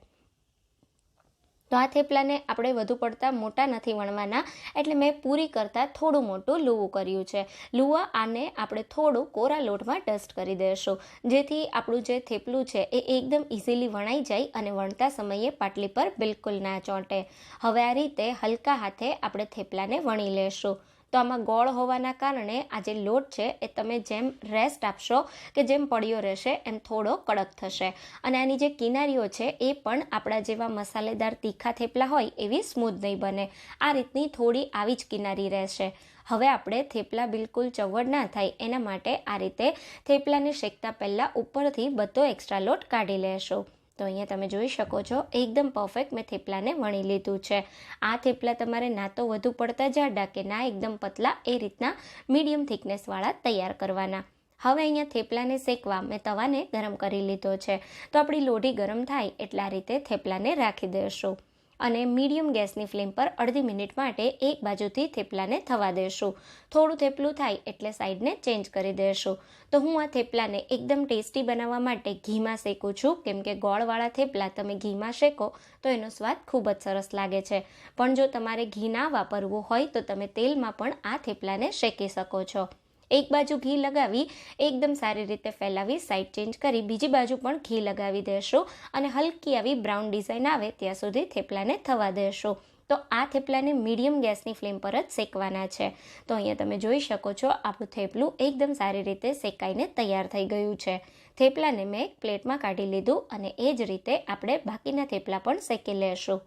તો આ થેપલાને આપણે વધુ પડતા મોટા નથી વણવાના, એટલે મેં પૂરી કરતાં થોડું મોટું લુવું કર્યું છે. લુવા આને આપણે થોડું કોરા લોટમાં ડસ્ટ કરી દઈશું, જેથી આપણું જે થેપલું છે એ એકદમ ઇઝીલી વણાઈ જાય અને વણતા સમયે પાટલી પર બિલકુલ ના ચોંટે. હવે આ રીતે હલકા હાથે આપણે થેપલાને વણી લેશું. તો આમાં ગોળ હોવાના કારણે આ જે લોટ છે એ તમે જેમ રેસ્ટ આપશો કે જેમ પડ્યો રહેશે એમ થોડો કડક થશે, અને આની જે કિનારીઓ છે એ પણ આપણા જેવા મસાલેદાર તીખા થેપલા હોય એવી સ્મૂથ નહીં બને. આ રીતની થોડી આવી જ કિનારી રહેશે. હવે આપણે થેપલા બિલકુલ ચવડ ના થાય એના માટે આ રીતે થેપલાને શેકતા પહેલાં ઉપરથી બધો એક્સ્ટ્રા લોટ કાઢી લેશું. તો અહીંયા તમે જોઈ શકો છો એકદમ પરફેક્ટ મેં થેપલાને વણી લીધું છે. આ થેપલા તમારે ના તો વધુ પડતા જાડા કે ના એકદમ પતલા એ રીતના મીડિયમ થિકનેસવાળા તૈયાર કરવાના. હવે અહીંયા થેપલાને શેકવા મેં તવાને ગરમ કરી લીધો છે. તો આપણી લોઢી ગરમ થાય એટલે આ રીતે થેપલાને રાખી દઈશું અને મીડિયમ ગેસની ફ્લેમ પર અડધી મિનિટ માટે એક બાજુથી થેપલાને થવા દેશું. થોડું થેપલું થાય એટલે સાઈડને ચેન્જ કરી દઈશું. તો હું આ થેપલાને એકદમ ટેસ્ટી બનાવવા માટે ઘીમાં શેકું છું, કેમ કે ગોળવાળા થેપલા તમે ઘીમાં શેકો તો એનો સ્વાદ ખૂબ જ સરસ લાગે છે. પણ જો તમારે ઘી ના વાપરવું હોય તો તમે તેલમાં પણ આ થેપલાને શેકી શકો છો. એક બાજુ ઘી લગાવી એકદમ સારી રીતે ફેલાવી સાઈડ ચેન્જ કરી બીજી બાજુ પણ ઘી લગાવી દેશું અને હલકી આવી બ્રાઉન ડિઝાઇન આવે ત્યાં સુધી થેપલાને થવા દેશું. તો આ થેપલાને મીડિયમ ગેસની ફ્લેમ પર જ શેકવાના છે. તો અહીંયા તમે જોઈ શકો છો આપણું થેપલું એકદમ સારી રીતે શેકાઈને તૈયાર થઈ ગયું છે. થેપલાને મેં એક પ્લેટમાં કાઢી લીધું અને એ જ રીતે આપણે બાકીના થેપલા પણ શેકી લેશું.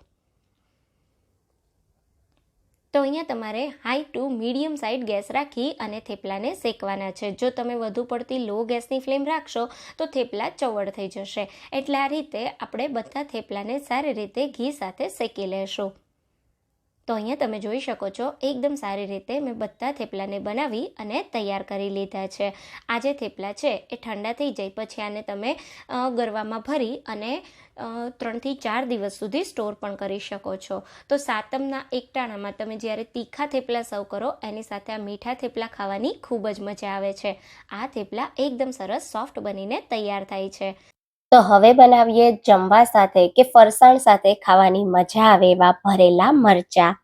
તો અહીંયા તમારે high to medium side gas રાખી અને થેપલાને શેકવાના છે. જો તમે વધુ પડતી લો ગેસની ફ્લેમ રાખશો તો થેપલા ચવડ થઈ જશે. એટલે આ રીતે આપણે બધા થેપલાને સારી રીતે ઘી સાથે શેકી લેશું. તો અહીંયા તમે જોઈ શકો છો એકદમ સારી રીતે મેં બધા થેપલાને બનાવી અને તૈયાર કરી લીધા છે. આ જે થેપલા છે એ ઠંડા થઈ જાય પછી આને તમે ગરવામાં ભરી અને 3 થી 4 દિવસ સુધી સ્ટોર પણ કરી શકો છો. તો સાતમના એકટાણામાં તમે જ્યારે તીખા થેપલા સર્વ કરો એની સાથે આ મીઠા થેપલા ખાવાની ખૂબ જ મજા આવે છે. આ થેપલા એકદમ સરસ સોફ્ટ બનીને તૈયાર થાય છે. તો હવે બનાવીએ જમવા સાથે કે ફરસાણ સાથે ખાવાની મજા આવે એવા ભરેલા મરચાં.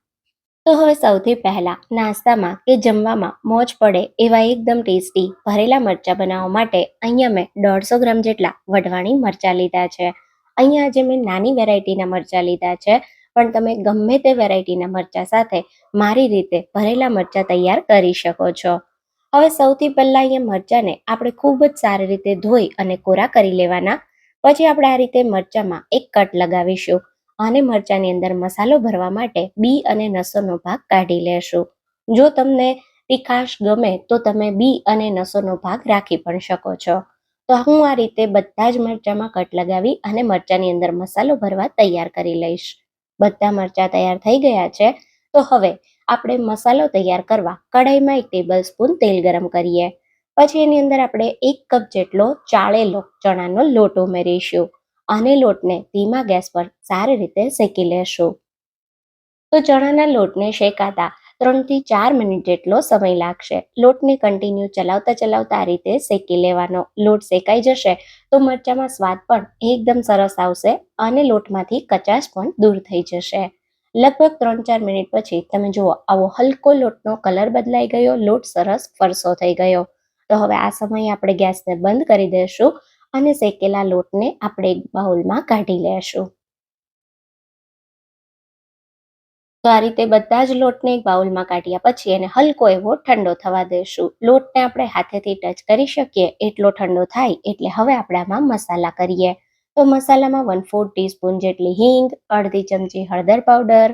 તો હવે સૌથી પહેલા નાસ્તામાં કે જમવામાં મોજ પડે એવા એકદમ ટેસ્ટી ભરેલા મરચાં બનાવવા માટે અહીંયા મેં 150 ગ્રામ જેટલા વઢવાણી મરચાં લીધા છે. અહીંયા આજે મેં નાની વેરાયટીના મરચાં લીધા છે, પણ તમે ગમે તે વેરાયટીના મરચાં સાથે મારી રીતે ભરેલા મરચાં તૈયાર કરી શકો છો. હવે સૌથી પહેલા અહીંયા મરચાંને આપણે ખૂબ જ સારી રીતે ધોઈ અને કોરા કરી લેવાના. પછી આપણે આ રીતે મરચાંમાં એક કટ લગાવીશું અને મરચાંની અંદર મસાલો ભરવા માટે બી અને નસોનો ભાગ કાઢી લેશું. જો તમને તીખાશ ગમે તો તમે બી અને નસોનો ભાગ રાખી પણ શકો છો. તો હું આ રીતે બધા જ મરચાંમાં કટ લગાવી અને મરચાંની અંદર મસાલો ભરવા તૈયાર કરી લઈશ. બધા મરચાં તૈયાર થઈ ગયા છે. તો હવે આપણે મસાલો તૈયાર કરવા કઢાઈમાં 1 ટેબલ સ્પૂન તેલ ગરમ કરીએ. પછી એની અંદર આપણે 1 કપ જેટલો ચાળેલો ચણાનો લોટ ઉમેરીશું અને લોટને ધીમા ગેસ પર સારી રીતે શેકી લેશું. તો ચણાના લોટને શેકાતા 3 થી 4 મિનિટ જેટલો સમય લાગશે. લોટને કન્ટિન્યુ ચલાવતા આ રીતે શેકી લેવાનો. લોટ શેકાઈ જશે તો મરચાંમાં સ્વાદ પણ એકદમ સરસ આવશે અને લોટમાંથી કચાશ પણ દૂર થઈ જશે. લગભગ 3-4 મિનિટ પછી તમે જુઓ આવો હલકો લોટનો કલર બદલાઈ ગયો, લોટ સરસ ફરસો થઈ ગયો. તો હવે આ સમયે આપણે ગેસને બંધ કરી દઈશું અને શેકેલા લોટને આપણે એક બાઉલમાં કાઢી લેશું. તો આ રીતે બધા જ લોટને એક બાઉલમાં કાઢ્યા પછી એને હલકો એવો ઠંડો થવા દઈશું. લોટને આપણે હાથેથી ટચ કરી શકીએ એટલો ઠંડો થાય એટલે હવે આપણે આમાં મસાલા કરીએ. તો મસાલામાં 1/4 ટીસ્પૂન જેટલી હિંગ, અડધી ચમચી હળદર પાવડર,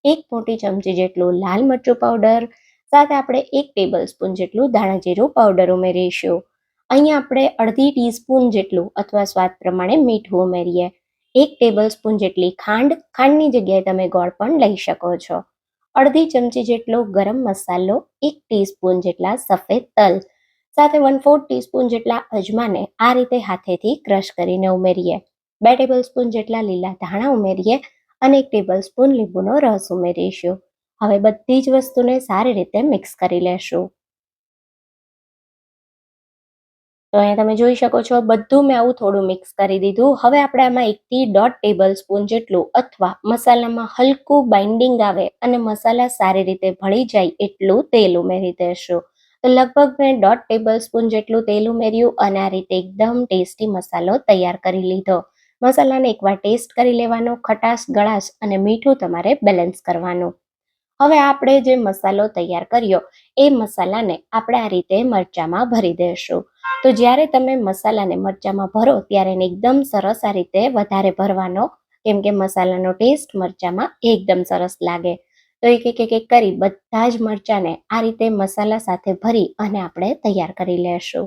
1 મોટી ચમચી જેટલું લાલ મરચું પાવડર, સાથે આપણે 1 ટેબલ સ્પૂન જેટલું ધાણા જીરું પાવડર ઉમેરીશું. અહીંયા આપણે અડધી ટીસ્પૂન જેટલું અથવા સ્વાદ પ્રમાણે મીઠું ઉમેરીએ. 1 ટેબલ સ્પૂન જેટલી ખાંડ, ખાંડની જગ્યાએ તમે ગોળ પણ લઈ શકો છો. અડધી ચમચી જેટલો ગરમ મસાલો, 1 ટીસ્પૂન જેટલા સફેદ તલ, સાથે 1/4 ટીસ્પૂન જેટલા અજમાને આ રીતે હાથેથી ક્રશ કરીને ઉમેરીએ. 2 ટેબલ સ્પૂન જેટલા લીલા ધાણા ઉમેરીએ અને 1 ટેબલ સ્પૂન લીંબુનો રસ ઉમેરીશું. હવે બધી જ વસ્તુને સારી રીતે મિક્સ કરી લેશું. તો અહીંયા તમે જોઈ શકો છો બધું મેં આવું થોડું મિક્સ કરી દીધું. હવે આપણે આમાં 1 થી 1.5 ટેબલ સ્પૂન જેટલું અથવા મસાલામાં હલકું બાઇન્ડિંગ આવે અને મસાલા સારી રીતે ભળી જાય એટલું તેલ ઉમેરી દઈશું. તો લગભગ મેં 1.5 ટેબલ સ્પૂન જેટલું તેલ ઉમેર્યું અને આ રીતે એકદમ ટેસ્ટી મસાલો તૈયાર કરી લીધો. મસાલાને એકવાર ટેસ્ટ કરી લેવાનો, ખટાશ, ગળાશ અને મીઠું તમારે બેલેન્સ કરવાનું. હવે આપણે જે મસાલો તૈયાર કર્યો એ મસાલાને આપણે આ રીતે મરચામાં ભરી દઈશું. તો જ્યારે તમે મસાલાને મરચામાં ભરો ત્યારે એને એકદમ સરસ આ રીતે વધારે ભરવાનો, કેમ કે મસાલાનો ટેસ્ટ મરચામાં એકદમ સરસ લાગે. તો એક કરી બધા જ મરચાને આ રીતે મસાલા સાથે ભરી અને આપણે તૈયાર કરી લેશું.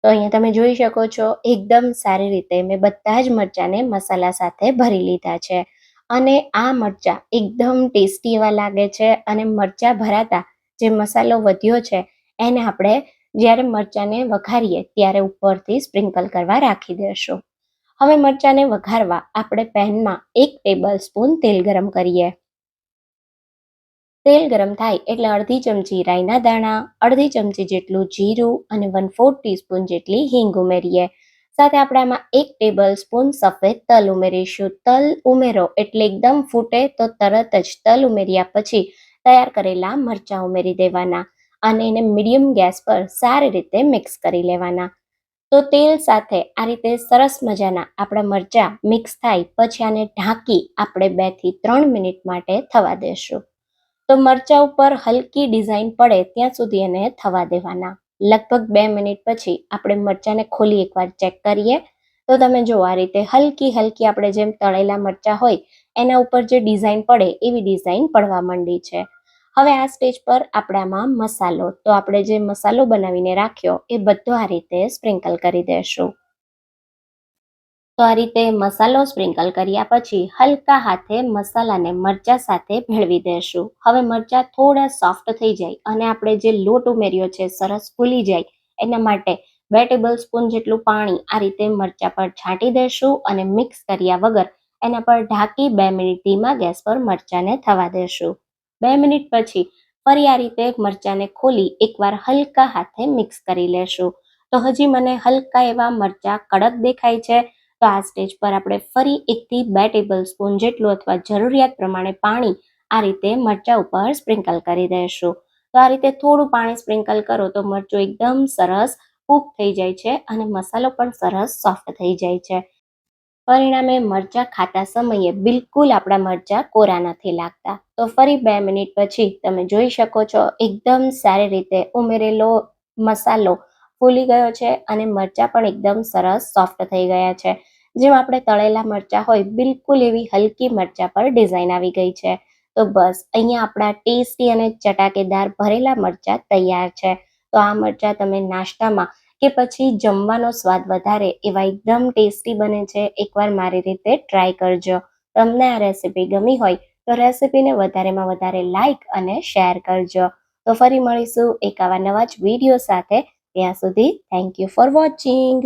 તો અહીંયા તમે જોઈ શકો છો એકદમ સારી રીતે મેં બધા જ મરચાંને મસાલા સાથે ભરી લીધા છે અને આ મરચાં એકદમ ટેસ્ટી એવા લાગે છે અને મરચાં ભરાતા જે મસાલો વધ્યો છે એને આપણે જ્યારે મરચાંને વઘારીએ ત્યારે ઉપરથી સ્પ્રિંકલ કરવા રાખી દેશું. હવે મરચાંને વઘારવા આપણે પેનમાં 1 ટેબલ સ્પૂન તેલ ગરમ કરીએ. તેલ ગરમ થાય એટલે અડધી ચમચી રાઈના દાણા, અડધી ચમચી જેટલું જીરું અને 1/4 ટીસ્પૂન જેટલી હિંગ ઉમેરીએ. સાથે આપણે આમાં 1 ટેબલ સ્પૂન સફેદ તલ ઉમેરીશું. તલ ઉમેરો એટલે એકદમ ફૂટે તો તરત જ તલ ઉમેર્યા પછી તૈયાર કરેલા મરચાં ઉમેરી દેવાના અને એને મીડિયમ ગેસ પર સારી રીતે મિક્સ કરી લેવાના. તો તેલ સાથે આ રીતે સરસ મજાના આપણા મરચાં મિક્સ થાય પછી આને ઢાંકી આપણે 2 થી 3 મિનિટ માટે થવા દેશું. તો મરચા ઉપર હલકી ડિઝાઇન પડે ત્યાં સુધી એને થવા દેવાના. લગભગ 2 મિનિટ પછી આપણે મરચાંને ખોલી એકવાર ચેક કરીએ. તો તમે જો આ રીતે હલકી હલકી આપણે જેમ તળેલા મરચાં હોય એના ઉપર જે ડિઝાઇન પડે એવી ડિઝાઇન પડવા માંડી છે. હવે આ સ્ટેજ પર આપણે આમાં મસાલો, તો આપણે જે મસાલો બનાવીને રાખ્યો એ બધો આ રીતે સ્પ્રિંકલ કરી દેશું. તો આ રીતે મસાલો સ્પ્રિંકલ કર્યા પછી હલકા હાથે મસાલાને મરચા સાથે ભેળવી દેશું. હવે મરચા થોડા સોફ્ટ થઈ જાય અને આપણે જે લોટ ઉમેર્યો છે સરસ ફૂલી જાય એના માટે 2 ટેબલ સ્પૂન જેટલું પાણી આ રીતે મરચા પર છાંટી દેશું અને મિક્સ કર્યા વગર એના પર ઢાંકી 2 મિનિટ ધીમા ગેસ પર મરચાંને થવા દેશું. 2 મિનિટ પછી ફરી આ રીતે મરચાંને ખોલી એકવાર હલકા હાથે મિક્સ કરી લેશું. તો હજી મને હલકા એવા મરચા કડક દેખાય છે. તો આ સ્ટેજ પર આપણે ફરી 1 થી 2 ટેબલ સ્પૂન જેટલું અથવા જરૂરિયાત પ્રમાણે પાણી આ રીતે મરચા ઉપર સ્પ્રિંકલ કરી દઈશું. તો આ રીતે થોડું પાણી સ્પ્રિંકલ કરો તો મરચું એકદમ સરસ કૂક થઈ જાય છે અને મસાલો પણ સરસ સોફ્ટ થઈ જાય છે. પરિણામે મરચાં ખાતા સમયે બિલકુલ આપણા મરચાં કોરા નથી લાગતા. તો ફરી 2 મિનિટ પછી તમે જોઈ શકો છો એકદમ સારી રીતે ઉમેરેલો મસાલો ફૂલી ગયો છે અને મરચાં પણ એકદમ સરસ સોફ્ટ થઈ ગયા છે. જેમ આપણે તળેલા મરચાં હોય બિલકુલ એવી હલકી મરચાં પર ડિઝાઇન આવી ગઈ છે. તો બસ અહીંયા આપણા ટેસ્ટી અને ચટાકેદાર ભરેલા મરચાં તૈયાર છે. તો આ મરચાં તમે નાસ્તામાં કે પછી જમવાનો સ્વાદ વધારે એવા એકદમ ટેસ્ટી બને છે. એકવાર મારી રીતે ટ્રાય કરજો. તમને આ રેસીપી ગમી હોય તો રેસીપીને વધારેમાં વધારે લાઈક અને શેર કરજો. તો ફરી મળીશું એક આવા નવા જ વિડીયો સાથે. ત્યાં સુધી થેન્ક યુ ફોર વોચિંગ.